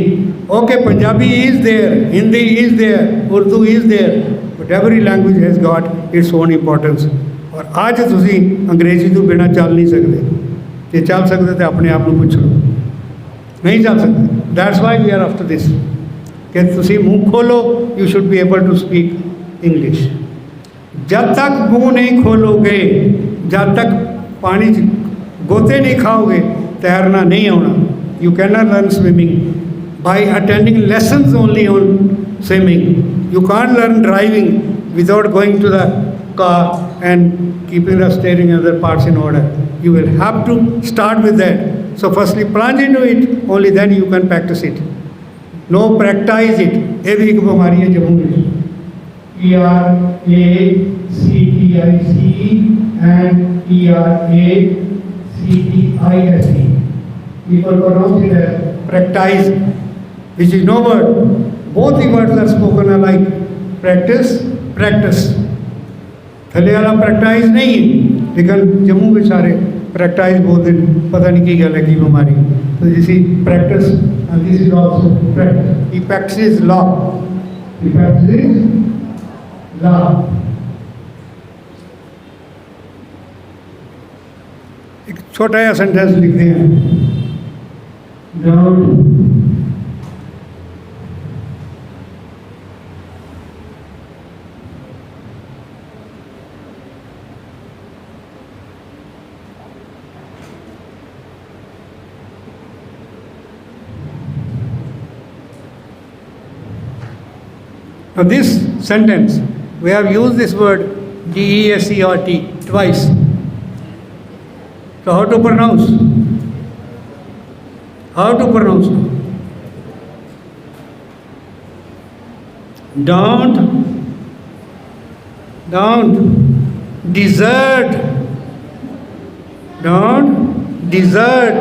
okay Punjabi is there, Hindi is there, Urdu is there, but every language has got its own importance. और अज तुसीं अंग्रेजी तो बिना चल नहीं सकते। जे चल सकते तो अपने आप को पूछ लो, नहीं चल सकते। That's why we are after this कि तुसी मुँह खोलो, you should be able to speak English. जब तक मुँह नहीं खोलोगे, जब तक पानी गोते नहीं खाओगे, तैरना नहीं आना। You can not learn swimming by attending lessons only on swimming. You can't learn driving without going to the car and keeping the steering and other parts in order. You will have to start with that. So firstly plunge into it, only then you can practice it. No practice it. ये भी एक बीमारी है जम्मू में. ERACTICE and ERACTISE. People pronounce it as practice, which is no word. Both the words are spoken alike. Practice, practice. थले वाला practise नहीं है, लेकिन जम्मू में सारे प्रैक्टाइज बोलते हैं, पता नहीं की गल है की बीमारी. तो this is practice and this is also practice. He practice law. He practice law. एक छोटा सा सेंटेंस लिखते हैं. Doubt Now this sentence, we have used this word DESERT twice. So how to pronounce? How to pronounce? Don't desert. Don't desert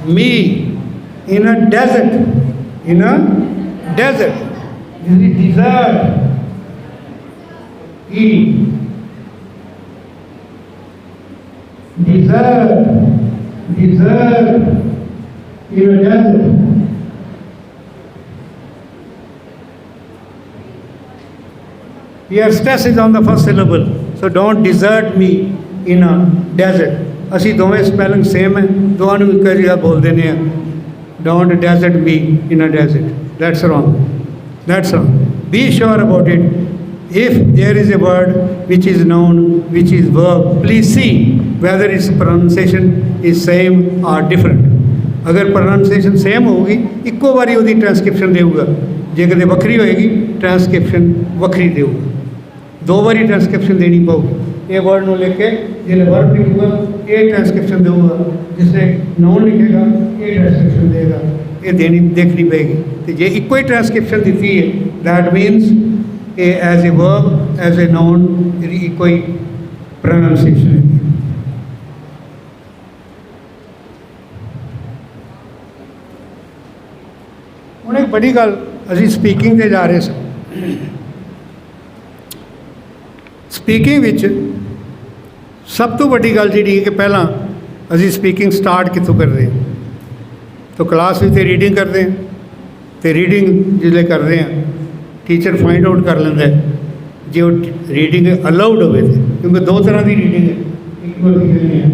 me in a desert. In a desert. This is desert. E. Desert. Desert. In a desert. Here stress is on the first syllable. So don't desert me in a desert. ਅਸੀਂ ਦੋਵੇਂ spelling same ਹੈ, ਦੋਵਾਂ ਨੂੰ ਇੱਕ ਜਿਹਾ ਬੋਲ ਦਿੰਦੇ ਆ. Don't desert me in a desert. That's wrong. That's wrong. Be sure about it. If there is a word which is noun, which is verb, please see whether its pronunciation is same or different. अगर pronunciation same होगी, ਇੱਕੋ ਵਾਰੀ ਉਹਦੀ transcription देऊगा. ਜੇ ਕਿਤੇ ਵੱਖਰੀ ਹੋਏਗੀ, transcription ਵੱਖਰੀ देऊगा. दो बारी ट्रांसक्रिप्शन देनी पड़ेगी. ये वर्ड ਨੂੰ लिख के जिसने वर्ब लिखूगा ये ट्रांसक्रिप्शन देऊगा, जिसने नाउन लिखेगा ये ट्रांसक्रिप्शन देगा. ये देनी देखनी पड़ेगी. तो जे इक्को ही ट्रांसक्रिप्शन दी है, that means a as a verb as a noun इक्को ही प्रोनाउंसिएशन है. ਹੁਣ ਇੱਕ ਬੜੀ ਗੱਲ, ਅਸੀਂ ਸਪੀਕਿੰਗ ਤੇ ਜਾ ਰਹੇ ਸਾਂ. ਸਪੀਕਿੰਗ ਵਿੱਚ ਸਭ ਤੋਂ ਵੱਡੀ ਗੱਲ ਜਿਹੜੀ ਹੈ ਕਿ ਪਹਿਲਾਂ ਅਸੀਂ ਸਪੀਕਿੰਗ ਸਟਾਰਟ ਕਿੱਥੋਂ ਕਰਦੇ ਹਾਂ. तो क्लास में तो रीडिंग करते हैं, तो रीडिंग जिसले करते हैं टीचर फाइंड आउट कर लेंदा है जो रीडिंग अलाउड हो, क्योंकि दो तरह की रीडिंग है. एक को कहते हैं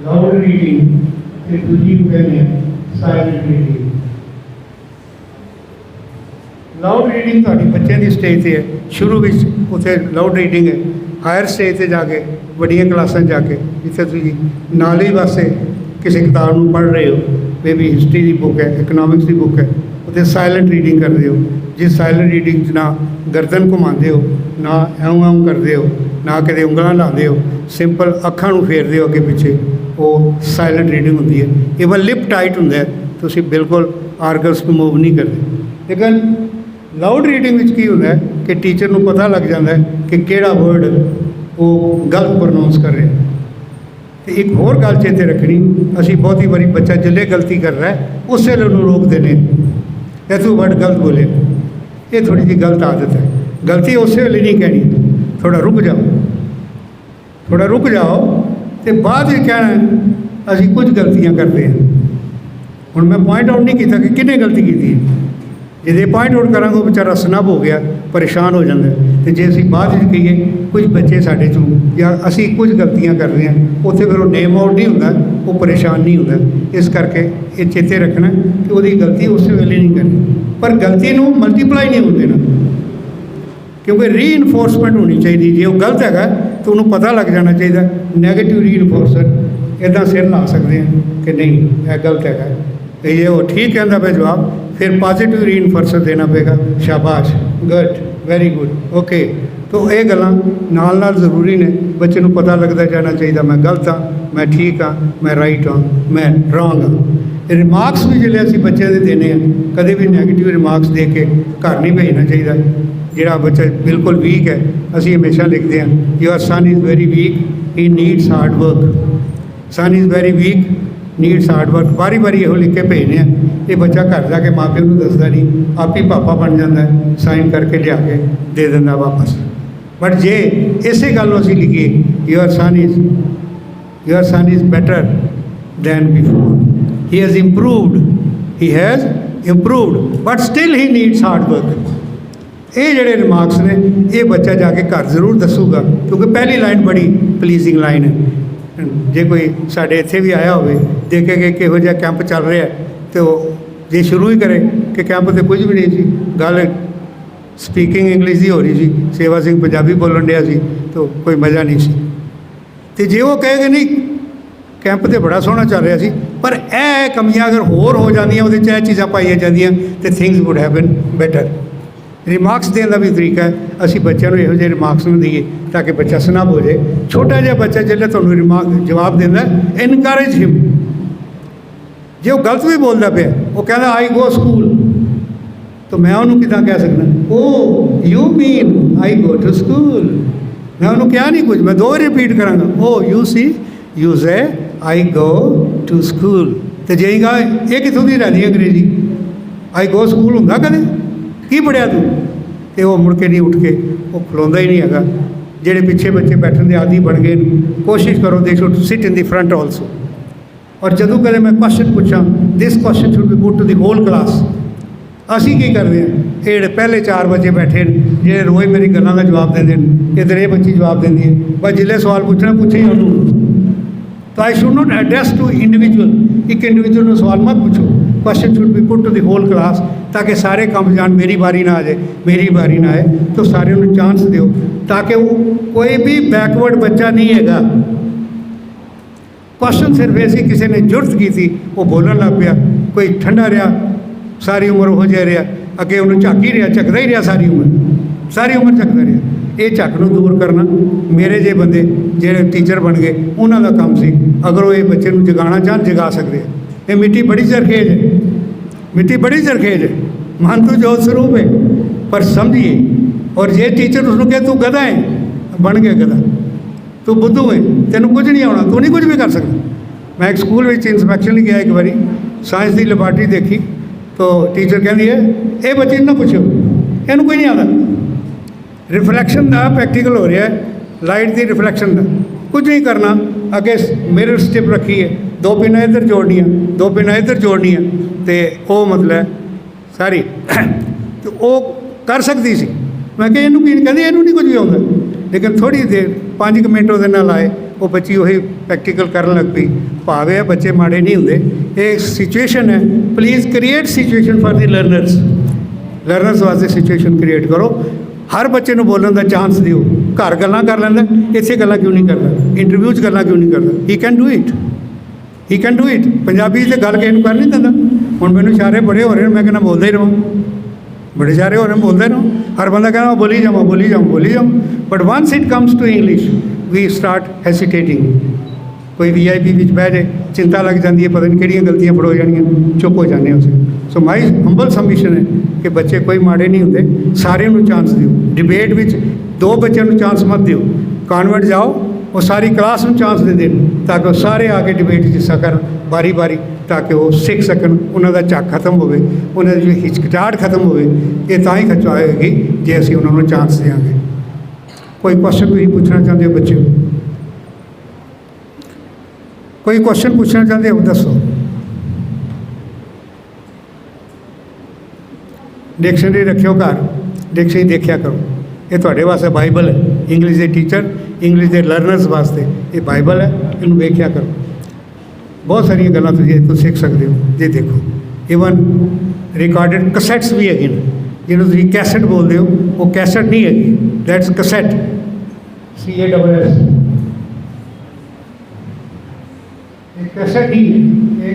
लाउड रीडिंग, तो दूसरी को कहते हैं साइलेंट रीडिंग. लाउड रीडिंग ਤੁਹਾਡੀ ਬੱਚਿਆਂ ਦੀ ਸਟੇਜ ਤੇ ਹੈ, ਸ਼ੁਰੂ ਵਿੱਚ ਉੱਥੇ ਲਾਊਡ ਰੀਡਿੰਗ ਹੈ. ਹਾਇਰ ਸਟੇਜ ਤੇ ਜਾ ਕੇ, ਵੱਡੀਆਂ ਕਲਾਸਾਂ ਜਾ ਕੇ, ਜਿੱਥੇ ਤੁਸੀਂ ਨਾਲ ਹੀ ਵਾਸਤੇ ਕਿਸੇ ਕਿਤਾਬ ਨੂੰ ਪੜ੍ਹ ਰਹੇ ਹੋ, ਮੇਬੀ ਹਿਸਟਰੀ ਦੀ ਬੁੱਕ ਹੈ, ਇਕਨੋਮਿਕਸ ਦੀ ਬੁੱਕ ਹੈ, ਉੱਥੇ ਸਾਇਲੈਂਟ ਰੀਡਿੰਗ ਕਰਦੇ ਹੋ. ਜਿਸ ਸਾਇਲੈਂਟ ਰੀਡਿੰਗ 'ਚ ਨਾ ਗਰਦਨ ਘੁਮਾਉਂਦੇ ਹੋ, ਨਾ ਐਉਂ ਐਉਂ ਕਰਦੇ ਹੋ, ਨਾ ਕਿਤੇ ਉਂਗਲਾਂ ਲਾਉਂਦੇ ਹੋ, ਸਿੰਪਲ ਅੱਖਾਂ ਨੂੰ ਫੇਰਦੇ ਹੋ ਅੱਗੇ ਪਿੱਛੇ, ਉਹ ਸਾਇਲੈਂਟ ਰੀਡਿੰਗ ਹੁੰਦੀ ਹੈ. ਈਵਨ ਲਿਪ ਟਾਈਟ ਹੁੰਦਾ ਹੈ, ਤੁਸੀਂ ਬਿਲਕੁਲ ਆਰਗਨਸ ਨੂੰ ਮੂਵ ਨਹੀਂ ਕਰਦੇ. ਲੇਕਿਨ ਲਾਊਡ ਰੀਡਿੰਗ ਵਿੱਚ ਕੀ ਹੁੰਦਾ ਹੈ ਕਿ ਟੀਚਰ ਨੂੰ ਪਤਾ ਲੱਗ ਜਾਂਦਾ ਹੈ ਕਿ ਕਿਹੜਾ ਵਰਡ ਉਹ ਗਲਤ ਪ੍ਰੋਨਾਉਂਸ ਕਰ ਰਿਹਾ. ਤੇ ਇੱਕ ਹੋਰ ਗੱਲ ਚੇਤੇ ਰੱਖਣੀ, ਅਸੀਂ ਬਹੁਤੀ ਵਾਰੀ ਬੱਚਾ ਜਿੱਲੇ ਗਲਤੀ ਕਰ ਰਿਹਾ ਉਸੇ ਵੇਲੇ ਉਹਨੂੰ ਰੋਕਦੇ ਨੇ, ਇਹ ਤੂੰ ਵਰਡ ਗਲਤ ਬੋਲੇ. ਇਹ ਥੋੜ੍ਹੀ ਜਿਹੀ ਗਲਤ ਆਦਤ ਹੈ. ਗਲਤੀ ਉਸੇ ਵੇਲੇ ਨਹੀਂ ਕਹਿਣੀ, ਥੋੜ੍ਹਾ ਰੁਕ ਜਾਓ ਤੇ ਬਾਅਦ ਵਿੱਚ ਕਹਿਣਾ ਅਸੀਂ ਕੁਝ ਗਲਤੀਆਂ ਕਰਦੇ ਹਾਂ. ਹੁਣ ਮੈਂ ਪੁਆਇੰਟ ਆਊਟ ਨਹੀਂ ਕੀਤਾ ਕਿ ਕਿਹਨੇ ਗਲਤੀ ਕੀਤੀ ਹੈ. ਜੇ ਪੁਆਇੰਟ ਆਊਟ ਕਰਾਂਗੇ ਉਹ ਵਿਚਾਰਾ ਸਨਬ ਹੋ ਗਿਆ, ਪਰੇਸ਼ਾਨ ਹੋ ਜਾਂਦਾ. ਅਤੇ ਜੇ ਅਸੀਂ ਬਾਅਦ ਵਿੱਚ ਕਹੀਏ ਕੁਝ ਬੱਚੇ ਸਾਡੇ 'ਚੋਂ ਜਾਂ ਅਸੀਂ ਕੁਝ ਗਲਤੀਆਂ ਕਰਦੇ ਹਾਂ, ਉੱਥੇ ਫਿਰ ਉਹ ਨੇਮ ਆਊਟ ਨਹੀਂ ਹੁੰਦਾ, ਉਹ ਪਰੇਸ਼ਾਨ ਨਹੀਂ ਹੁੰਦਾ. ਇਸ ਕਰਕੇ ਇਹ ਚੇਤੇ ਰੱਖਣਾ ਕਿ ਉਹਦੀ ਗਲਤੀ ਉਸੇ ਵੇਲੇ ਨਹੀਂ ਕਰਨੀ, ਪਰ ਗਲਤੀ ਨੂੰ ਮਲਟੀਪਲਾਈ ਨਹੀਂ ਹੋਣ ਦੇਣਾ, ਕਿਉਂਕਿ ਰੀਇਨਫੋਰਸਮੈਂਟ ਹੋਣੀ ਚਾਹੀਦੀ. ਜੇ ਉਹ ਗਲਤ ਹੈਗਾ ਤਾਂ ਉਹਨੂੰ ਪਤਾ ਲੱਗ ਜਾਣਾ ਚਾਹੀਦਾ. ਨੈਗੇਟਿਵ ਰੀਇਨਫੋਰਸਰ ਇੱਦਾਂ ਸਿਰ ਲਾ ਸਕਦੇ ਹਾਂ ਕਿ ਨਹੀਂ ਇਹ ਗਲਤ ਹੈਗਾ, ਅਤੇ ਜੇ ਉਹ ਠੀਕ ਕਹਿੰਦਾ ਪਿਆ ਜਵਾਬ, फिर पॉजिटिव रीइंफोर्सर देना पड़ेगा. शाबाश, गुड, वेरी गुड, ओके. ਤੋ ਇਹ ਗੱਲਾਂ ਨਾਲ ਨਾਲ ਜ਼ਰੂਰੀ ਨੇ। ਬੱਚੇ ਨੂੰ ਪਤਾ ਲੱਗਦਾ ਜਾਣਾ ਚਾਹੀਦਾ ਮੈਂ ਗਲਤ ਹਾਂ, ਮੈਂ ਠੀਕ ਹਾਂ, ਮੈਂ ਰਾਈਟ ਹਾਂ, ਮੈਂ ਰੋਂਗ ਹਾਂ। ਰਿਮਾਰਕਸ ਵੀ ਜਿਹੜੇ ਅਸੀਂ ਬੱਚਿਆਂ ਦੇ ਦੇਣੇ ਆ, ਕਦੇ ਵੀ ਨੈਗੇਟਿਵ ਰਿਮਾਰਕਸ ਦੇ ਕੇ ਘਰ ਨਹੀਂ ਭੇਜਣਾ ਚਾਹੀਦਾ। ਜਿਹੜਾ ਬੱਚਾ ਬਿਲਕੁਲ ਵੀਕ ਹੈ, ਅਸੀਂ ਹਮੇਸ਼ਾ ਲਿਖਦੇ ਹਾਂ your son is very weak, he needs hard work. Son is very weak, needs hard work. ਵਾਰੀ ਵਾਰੀ ਇਹੋ ਲਿਖ ਕੇ ਭੇਜਦੇ ਆ। ਇਹ ਬੱਚਾ ਘਰ ਜਾ ਕੇ ਮਾਂ ਪਿਓ ਨੂੰ ਦੱਸਦਾ ਨਹੀਂ, ਆਪ ਹੀ ਪਾਪਾ ਬਣ ਜਾਂਦਾ, ਸਾਈਨ ਕਰਕੇ ਲਿਆ ਕੇ ਦੇ ਦਿੰਦਾ ਵਾਪਸ। ਬਟ ਜੇ ਇਸੇ ਗੱਲ ਨੂੰ ਅਸੀਂ ਲਿਖੀਏ your son is better than before, he has improved but still he needs hard work. ਇਹ ਜਿਹੜੇ ਰਿਮਾਰਕਸ ਨੇ ਇਹ ਬੱਚਾ ਜਾ ਕੇ ਘਰ ਜ਼ਰੂਰ ਦੱਸੂਗਾ, ਕਿਉਂਕਿ ਪਹਿਲੀ ਲਾਈਨ ਬੜੀ ਪਲੀਜ਼ਿੰਗ ਲਾਈਨ ਹੈ। ਜੇ ਕੋਈ ਸਾਡੇ ਇੱਥੇ ਵੀ ਆਇਆ ਹੋਵੇ ਦੇਖੇ ਕਿ ਕਿਹੋ ਜਿਹਾ ਕੈਂਪ ਚੱਲ ਰਿਹਾ ਤੇ ਉਹ ਜੇ ਸ਼ੁਰੂ ਹੀ ਕਰੇ ਕਿ ਕੈਂਪ ਤੇ ਕੁਝ ਵੀ ਨਹੀਂ ਸੀ, ਗੱਲ ਸਪੀਕਿੰਗ ਇੰਗਲਿਸ਼ ਦੀ ਹੋ ਰਹੀ ਸੀ, ਸੇਵਾ ਸਿੰਘ ਪੰਜਾਬੀ ਬੋਲਣ ਡਿਆ ਸੀ, ਤਾਂ ਕੋਈ ਮਜ਼ਾ ਨਹੀਂ ਸੀ। ਤੇ ਜੇ ਉਹ ਕਹੇਗੇ ਨਹੀਂ ਕੈਂਪ ਤੇ ਬੜਾ ਸੋਹਣਾ ਚੱਲ ਰਿਹਾ ਸੀ, ਪਰ ਇਹ ਕਮੀਆਂ ਅਗਰ ਹੋਰ ਹੋ ਜਾਂਦੀਆਂ, ਉਹਦੇ 'ਚ ਇਹ ਚੀਜ਼ਾਂ ਪਾਈਆਂ ਜਾਂਦੀਆਂ ਤੇ things wood have been better. Remarks ਦੇਣ ਦਾ ਵੀ ਤਰੀਕਾ ਹੈ, ਅਸੀਂ ਬੱਚਿਆਂ ਨੂੰ ਇਹੋ ਜਿਹੇ ਰਿਮਾਰਕਸ ਨੂੰ ਦਈਏ ਤਾਂ ਕਿ ਬੱਚਾ ਸਨਬ ਹੋ ਜਾਏ। ਛੋਟਾ ਜਿਹਾ ਬੱਚਾ ਜਿਹੜਾ ਤੁਹਾਨੂੰ ਜਵਾਬ ਦਿੰਦਾ, ਇਨਕਰੇਜ ਹਿਮ। ਜੇ ਉਹ ਗਲਤ ਵੀ ਬੋਲਦਾ ਪਿਆ, ਉਹ ਕਹਿੰਦਾ ਆਈ ਗੋ ਸਕੂਲ, ਤਾਂ ਮੈਂ ਉਹਨੂੰ ਕਿੱਦਾਂ ਕਹਿ ਸਕਦਾ ਓ you mean I go to school. ਮੈਂ ਉਹਨੂੰ ਕਿਹਾ ਨਹੀਂ ਕੁਝ, ਮੈਂ ਦੋ ਵਾਰ ਰਿਪੀਟ ਕਰਾਂਗਾ ਓ you see you say I go to school. ਤੇ ਜੇ ਇਹ ਕਿੱਥੋਂ ਦੀ ਰਹਿੰਦੀ ਅੰਗਰੇਜ਼ੀ? ਆਈ ਗੋ ਸਕੂਲ ਹੁੰਦਾ ਕਦੇ? ਕੀ ਪੜ੍ਹਿਆ ਤੂੰ? ਤੇ ਉਹ ਮੁੜ ਕੇ ਨਹੀਂ ਉੱਠ ਕੇ ਉਹ ਖਲੋਂਦਾ ਹੀ ਨਹੀਂ ਹੈਗਾ। ਜਿਹੜੇ ਪਿੱਛੇ ਬੱਚੇ ਬੈਠਣ ਦੇ ਆਦੀ ਬਣ ਗਏ, ਕੋਸ਼ਿਸ਼ ਕਰੋ they should sit in the front also. ਔਰ ਜਦੋਂ ਕਦੇ ਮੈਂ ਕੁਐਸਚਨ ਪੁੱਛਾਂ, this question should be put to the whole class. ਅਸੀਂ ਕੀ ਕਰਦੇ ਹਾਂ, ਇਹ ਜਿਹੜੇ ਪਹਿਲੇ 4 ਬੱਚੇ ਬੈਠੇ ਨੇ ਜਿਹੜੇ ਰੋਜ਼ ਮੇਰੀ ਗੱਲਾਂ ਦਾ ਜਵਾਬ ਦਿੰਦੇ ਨੇ, ਇੱਧਰ ਇਹ ਬੱਚੀ ਜਵਾਬ ਦਿੰਦੀ ਹੈ, ਬਸ ਜਿਲੇ ਸਵਾਲ ਪੁੱਛਣਾ ਪੁੱਛੇ ਹੀ ਉਹਨੂੰ। ਤਾਂ I should not address to individual, ਇੱਕ ਇੰਡੀਵਿਜੂਅਲ ਨੂੰ ਸਵਾਲ ਮਤ ਪੁੱਛੋ। Question should be put to the whole class, ਤਾਂ ਕਿ ਸਾਰੇ ਕੰਮ ਜਾਣ, ਮੇਰੀ ਵਾਰੀ ਨਾ ਆ ਜਾਏ, ਮੇਰੀ ਵਾਰੀ ਨਾ ਆਏ, ਤਾਂ ਸਾਰਿਆਂ ਨੂੰ ਚਾਂਸ ਦਿਓ, ਤਾਂ ਕਿ ਉਹ ਕੋਈ ਵੀ ਬੈਕਵਰਡ ਬੱਚਾ ਨਹੀਂ ਹੈਗਾ। ਕੁਐਸਚਨ ਸਿਰਫ ਇਹ ਸੀ ਕਿਸੇ ਨੇ ਜੁਰਤ ਕੀਤੀ, ਉਹ ਬੋਲਣ ਲੱਗ ਪਿਆ, ਕੋਈ ਠੰਡਾ ਰਿਹਾ ਸਾਰੀ ਉਮਰ ਉਹ ਜਿਹਾ ਰਿਹਾ, ਅੱਗੇ ਉਹਨੂੰ ਝੱਕ ਹੀ ਰਿਹਾ, ਝੱਕਦਾ ਹੀ ਰਿਹਾ ਸਾਰੀ ਉਮਰ ਝੱਕਦਾ ਰਿਹਾ। ਇਹ ਝੱਕ ਨੂੰ ਦੂਰ ਕਰਨਾ ਮੇਰੇ ਜਿਹੇ ਬੰਦੇ ਜਿਹੜੇ ਟੀਚਰ ਬਣ ਗਏ ਉਹਨਾਂ ਦਾ ਕੰਮ ਸੀ। ਅਗਰ ਉਹ ਇਹ ਬੱਚੇ ਨੂੰ ਜਗਾਉਣਾ ਚਾਹਣ ਜਗਾ ਸਕਦੇ ਆ। ਇਹ ਮਿੱਟੀ ਬੜੀ ਜ਼ਰਖੇਜ਼ ਹੈ, ਮਨ ਤੋਂ ਜੋਤ ਸਰੂਪ ਹੈ, ਪਰ ਸਮਝੀਏ। ਔਰ ਜੇ ਟੀਚਰ ਉਸਨੂੰ ਕਹੇ ਤੂੰ ਗਧਾ ਹੈ, ਬਣ ਗਿਆ ਗਧਾ, ਤੂੰ ਬੁੱਧੂ ਹੈ, ਤੈਨੂੰ ਕੁਝ ਨਹੀਂ ਆਉਣਾ, ਤੂੰ ਨਹੀਂ ਕੁਝ ਵੀ ਕਰ ਸਕਦਾ। ਮੈਂ ਇੱਕ ਸਕੂਲ ਵਿੱਚ ਇੰਸਪੈਕਸ਼ਨ ਲਈ ਗਿਆ ਇੱਕ ਵਾਰੀ, ਸਾਇੰਸ ਦੀ ਲੈਬਾਰਟਰੀ ਦੇਖੀ, ਤਾਂ ਟੀਚਰ ਕਹਿੰਦੀ ਹੈ ਇਹ ਬੱਚੇ ਨੂੰ ਨਾ ਪੁੱਛੋ, ਇਹਨੂੰ ਕੋਈ ਨਹੀਂ ਆਉਂਦਾ। ਰਿਫਲੈਕਸ਼ਨ ਦਾ ਪ੍ਰੈਕਟੀਕਲ ਹੋ ਰਿਹਾ, ਲਾਈਟ ਦੀ ਰਿਫਲੈਕਸ਼ਨ ਦਾ ਕੁਝ ਨਹੀਂ ਕਰਨਾ। ਅੱਗੇ ਮਿਰਰ ਸਟਿਪ ਰੱਖੀ ਹੈ, 2 ਪਿੰਨਾਂ ਇੱਧਰ ਜੋੜਨੀਆਂ, 2 ਪਿੰਨਾਂ ਇੱਧਰ ਜੋੜਨੀਆਂ, ਅਤੇ ਉਹ ਮਤਲਬ ਸਾਰੀ ਅਤੇ ਉਹ ਕਰ ਸਕਦੀ ਸੀ। ਮੈਂ ਕਿਹਾ ਇਹਨੂੰ ਕੀ, ਕਹਿੰਦੀ ਇਹਨੂੰ ਨਹੀਂ ਕੁਝ ਵੀ ਆਉਂਦਾ। ਲੇਕਿਨ ਥੋੜ੍ਹੀ ਦੇਰ 5 ਮਿੰਟ ਉਹਦੇ ਨਾਲ ਆਏ, ਉਹ ਬੱਚੀ ਉਹੀ ਪ੍ਰੈਕਟੀਕਲ ਕਰਨ ਲੱਗ ਪਈ। ਭਾਵੇਂ ਇਹ ਬੱਚੇ ਮਾੜੇ ਨਹੀਂ ਹੁੰਦੇ, ਇਹ ਸਿਚੁਏਸ਼ਨ ਹੈ। Please create situation for the learners ਵਾਸਤੇ ਸਿਚੁਏਸ਼ਨ ਕ੍ਰੀਏਟ ਕਰੋ। ਹਰ ਬੱਚੇ ਨੂੰ ਬੋਲਣ ਦਾ ਚਾਂਸ ਦਿਓ। ਘਰ ਗੱਲਾਂ ਕਰ ਲੈਂਦਾ, ਇੱਥੇ ਗੱਲਾਂ ਕਿਉਂ ਨਹੀਂ ਕਰਦਾ? ਇੰਟਰਵਿਊ 'ਚ ਗੱਲਾਂ ਕਿਉਂ ਨਹੀਂ ਕਰਦਾ? ਹੀ ਕੈਨ ਡੂ ਇਟ। ਪੰਜਾਬੀ 'ਚ ਗੱਲ ਕਿਸੇ ਨੂੰ ਕਰ ਨਹੀਂ ਦਿੰਦਾ। ਹੁਣ ਮੈਨੂੰ ਇਸ਼ਾਰੇ ਬੜੇ ਹੋ ਰਹੇ ਨੇ, ਮੈਂ ਕਹਿੰਦਾ ਬੋਲਦਾ ਹੀ ਰਹਾਂ, ਬੜੇ ਇਸ਼ਾਰੇ ਹੋ ਰਹੇ ਬੋਲਦੇ ਰਹੋ। ਹਰ ਬੰਦਾ ਕਹਿੰਦਾ ਬੋਲੀ ਜਾਵਾਂ। But once it comes to English we start hesitating. ਕੋਈ VIP ਵਿੱਚ ਬਹਿ ਜਾਏ, ਚਿੰਤਾ ਲੱਗ ਜਾਂਦੀ ਹੈ, ਪਤਾ ਨਹੀਂ ਕਿਹੜੀਆਂ ਗਲਤੀਆਂ ਫੜੋ ਜਾਣੀਆਂ, ਚੁੱਪ ਹੋ ਜਾਂਦੇ ਉਸੇ। ਸੋ ਮਾਈ ਹੰਬਲ ਸਬਮਿਸ਼ਨ ਹੈ ਕਿ ਬੱਚੇ ਕੋਈ ਮਾੜੇ ਨਹੀਂ ਹੁੰਦੇ, ਸਾਰਿਆਂ ਨੂੰ ਚਾਂਸ ਦਿਓ। ਡਿਬੇਟ ਵਿੱਚ 2 ਬੱਚਿਆਂ ਨੂੰ ਚਾਂਸ ਮਤ ਦਿਓ। ਕਾਨਵੈਂਟ ਜਾਓ, ਉਹ ਸਾਰੀ ਕਲਾਸ ਨੂੰ ਚਾਂਸ ਦੇ ਦੇਣ, ਤਾਂ ਕਿ ਉਹ ਸਾਰੇ ਆ ਕੇ ਡਿਬੇਟ 'ਚ ਹਿੱਸਾ ਕਰਨ ਵਾਰੀ, ਤਾਂ ਕਿ ਉਹ ਸਿੱਖ ਸਕਣ, ਉਹਨਾਂ ਦਾ ਝੱਕ ਖਤਮ ਹੋਵੇ, ਉਹਨਾਂ ਦੀ ਹਿਚਕਚਾਹਟ ਖਤਮ ਹੋਵੇ। ਇਹ ਤਾਂ ਹੀ ਖਿਚਾਅ ਹੋਏਗੀ ਜੇ ਅਸੀਂ ਉਹਨਾਂ ਨੂੰ ਚਾਂਸ ਦਿਆਂਗੇ। ਕੋਈ ਕੁਐਸਚਨ ਤੁਸੀਂ ਪੁੱਛਣਾ ਚਾਹੁੰਦੇ ਹੋ ਬੱਚੇ ਨੂੰ? ਕੋਈ ਕੁਐਸਚਨ ਪੁੱਛਣਾ ਚਾਹੁੰਦੇ ਹੋ ਦੱਸੋ। ਡਿਕਸ਼ਨਰੀ ਰੱਖਿਓ ਘਰ, ਡਿਕਸ਼ਨਰੀ ਦੇਖਿਆ ਕਰੋ। ਇਹ ਤੁਹਾਡੇ ਵਾਸਤੇ ਬਾਈਬਲ ਹੈ। ਇੰਗਲਿਸ਼ ਦੇ ਟੀਚਰ, ਇੰਗਲਿਸ਼ ਦੇ ਲਰਨਰਸ ਵਾਸਤੇ ਇਹ ਬਾਈਬਲ ਹੈ, ਇਹਨੂੰ ਵੇਖਿਆ ਕਰੋ। ਬਹੁਤ ਸਾਰੀਆਂ ਗੱਲਾਂ ਤੁਸੀਂ ਇੱਥੋਂ ਸਿੱਖ ਸਕਦੇ ਹੋ ਜੇ ਦੇਖੋ। ਈਵਨ ਰਿਕਾਰਡਡ ਕਸੈਟਸ ਵੀ ਹੈਗੇ ਨੇ, ਜਿਹਨੂੰ ਤੁਸੀਂ ਕੈਸਟ ਬੋਲਦੇ ਹੋ, ਉਹ ਕੈਸਟ ਨਹੀਂ ਹੈਗੀ, ਦੈਟਸ ਕਸੈਟ, CASS। ਇਹ ਕੈਸਟ ਨਹੀਂ ਹੈ,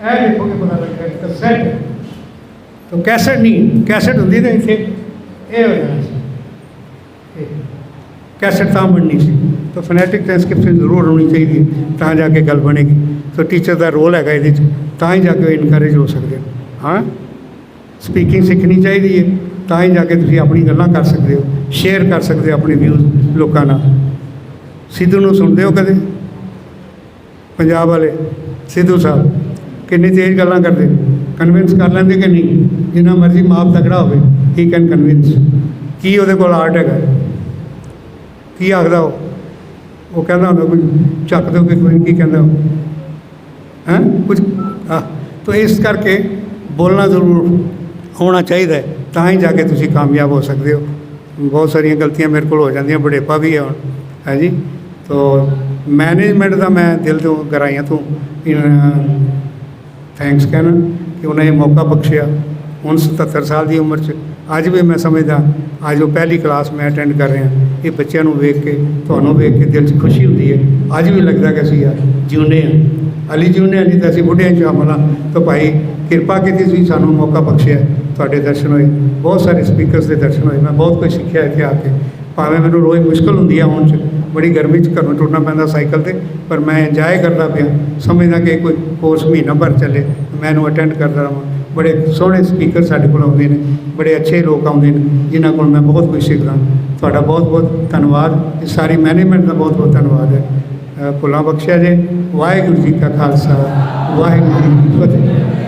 ਇਹ ਦੇਖੋਗੇ ਪਤਾ ਲੱਗੇਗਾ ਕਸੈਟ। ਤਾਂ ਕੈਸਟ ਨਹੀਂ, ਕੈਸਟ ਹੁੰਦੀ ਤਾਂ ਇੱਥੇ ਇਹ ਹੋ ਜਾਣਾ ਸੀ कैसेट ਤਾਂ ਬਣਨੀ ਸੀ ਤਾਂ ਫੋਨੈਟਿਕ ਟ੍ਰਾਂਸਕ੍ਰਿਪਸ਼ਨ ਜ਼ਰੂਰ ਹੋਣੀ ਚਾਹੀਦੀ ਹੈ ਤਾਂ ਜਾ ਕੇ ਗੱਲ ਬਣੇਗੀ ਤਾਂ ਟੀਚਰ ਦਾ ਰੋਲ ਹੈਗਾ ਇਹਦੇ 'ਚ ਤਾਂ ਹੀ ਜਾ ਕੇ ਇਨਕਰੇਜ ਹੋ ਸਕਦੇ ਹੋ ਹਾਂ ਸਪੀਕਿੰਗ ਸਿੱਖਣੀ ਚਾਹੀਦੀ ਹੈ ਤਾਂ ਹੀ ਜਾ ਕੇ ਤੁਸੀਂ ਆਪਣੀ ਗੱਲਾਂ ਕਰ ਸਕਦੇ ਹੋ ਸ਼ੇਅਰ ਕਰ ਸਕਦੇ ਹੋ ਆਪਣੇ ਵਿਊਜ਼ ਲੋਕਾਂ ਨਾਲ ਸਿੱਧੂ ਨੂੰ ਸੁਣਦੇ ਹੋ ਕਦੇ ਪੰਜਾਬ ਵਾਲੇ ਸਿੱਧੂ ਸਾਹਿਬ ਕਿੰਨੀ ਤੇਜ਼ ਗੱਲਾਂ ਕਰਦੇ ਕਨਵਿੰਸ ਕਰ ਲੈਂਦੇ ਕਿ ਨਹੀਂ ਜਿੰਨਾ ਮਰਜ਼ੀ ਮਾਪ ਤਗੜਾ ਹੋਵੇ ਹੀ ਕੈਨ ਕਨਵਿੰਸ ਕੀ ਉਹਦੇ ਕੋਲ ਆਰਟ ਹੈਗਾ ਕੀ ਆਖਦਾ ਉਹ ਕਹਿੰਦਾ ਹੁੰਦਾ ਕੋਈ ਚੱਕ ਦਿਓ ਕਿ ਕੋਈ ਕੀ ਕਹਿੰਦਾ ਹੈਂ ਕੁਝ ਤਾਂ ਇਸ ਕਰਕੇ ਬੋਲਣਾ ਜ਼ਰੂਰ ਹੋਣਾ ਚਾਹੀਦਾ ਹੈ ਤਾਂ ਹੀ ਜਾ ਕੇ ਤੁਸੀਂ ਕਾਮਯਾਬ ਹੋ ਸਕਦੇ ਹੋ ਬਹੁਤ ਸਾਰੀਆਂ ਗਲਤੀਆਂ ਮੇਰੇ ਕੋਲ ਹੋ ਜਾਂਦੀਆਂ ਬੁਢੇਪਾ ਵੀ ਹੈ ਹੁਣ ਹੈ ਜੀ ਤੋ ਮੈਨੇਜਮੈਂਟ ਦਾ ਮੈਂ ਦਿਲ ਤੋਂ ਗਹਿਰਾਈਆਂ ਤੋਂ ਥੈਂਕਸ ਕਹਿਣਾ ਕਿ ਉਹਨਾਂ ਇਹ ਮੌਕਾ ਬਖਸ਼ਿਆ ਹੁਣ 77 ਸਾਲ ਦੀ ਉਮਰ 'ਚ ਅੱਜ ਵੀ ਮੈਂ ਸਮਝਦਾ ਅੱਜ ਉਹ ਪਹਿਲੀ ਕਲਾਸ ਮੈਂ ਅਟੈਂਡ ਕਰ ਰਿਹਾ ਇਹ ਬੱਚਿਆਂ ਨੂੰ ਵੇਖ ਕੇ ਤੁਹਾਨੂੰ ਵੇਖ ਕੇ ਦਿਲ 'ਚ ਖੁਸ਼ੀ ਹੁੰਦੀ ਹੈ ਅੱਜ ਵੀ ਲੱਗਦਾ ਕਿ ਅਸੀਂ ਯਾਰ ਜਿਉਂਦੇ ਹਾਂ ਅਲੀ ਜਿਉਂਦੇ ਹਾਂ ਨਹੀਂ ਤਾਂ ਅਸੀਂ ਬੁੱਢਿਆਂ 'ਚ ਸ਼ਾਮਲ ਹਾਂ ਤਾਂ ਭਾਈ ਕਿਰਪਾ ਕੀਤੀ ਤੁਸੀਂ ਸਾਨੂੰ ਮੌਕਾ ਬਖਸ਼ਿਆ ਤੁਹਾਡੇ ਦਰਸ਼ਨ ਹੋਏ ਬਹੁਤ ਸਾਰੇ ਸਪੀਕਰਸ ਦੇ ਦਰਸ਼ਨ ਹੋਏ ਮੈਂ ਬਹੁਤ ਕੁਝ ਸਿੱਖਿਆ ਇੱਥੇ ਆ ਕੇ ਭਾਵੇਂ ਮੈਨੂੰ ਰੋਜ਼ ਮੁਸ਼ਕਲ ਹੁੰਦੀ ਆ ਹੁਣ 'ਚ ਬੜੀ ਗਰਮੀ 'ਚ ਘਰੋਂ ਟੁਰਨਾ ਪੈਂਦਾ ਸਾਈਕਲ 'ਤੇ ਪਰ ਮੈਂ ਇੰਜੋਏ ਕਰਦਾ ਪਿਆ ਸਮਝਦਾ ਕਿ ਕੋਈ ਕੋਰਸ ਮਹੀਨਾ ਭਰ ਚੱਲੇ ਮੈਂ ਇਹਨੂੰ ਅਟੈਂਡ ਕਰਦਾ ਰਹਾਂ ਬੜੇ ਸੋਹਣੇ ਸਪੀਕਰ ਸਾਡੇ ਕੋਲ ਆਉਂਦੇ ਨੇ ਬੜੇ ਅੱਛੇ ਲੋਕ ਆਉਂਦੇ ਨੇ ਜਿਨ੍ਹਾਂ ਕੋਲ ਮੈਂ ਬਹੁਤ ਕੁਝ ਸਿੱਖਦਾ ਤੁਹਾਡਾ ਬਹੁਤ ਬਹੁਤ ਧੰਨਵਾਦ ਇਹ ਸਾਰੀ ਮੈਨੇਜਮੈਂਟ ਦਾ ਬਹੁਤ ਬਹੁਤ ਧੰਨਵਾਦ ਹੈ ਭੁੱਲਾਂ ਬਖਸ਼ਿਆ ਜੇ ਵਾਹਿਗੁਰੂ ਜੀ ਕਾ ਖਾਲਸਾ ਵਾਹਿਗੁਰੂ ਜੀ ਕੀ ਫਤਿਹ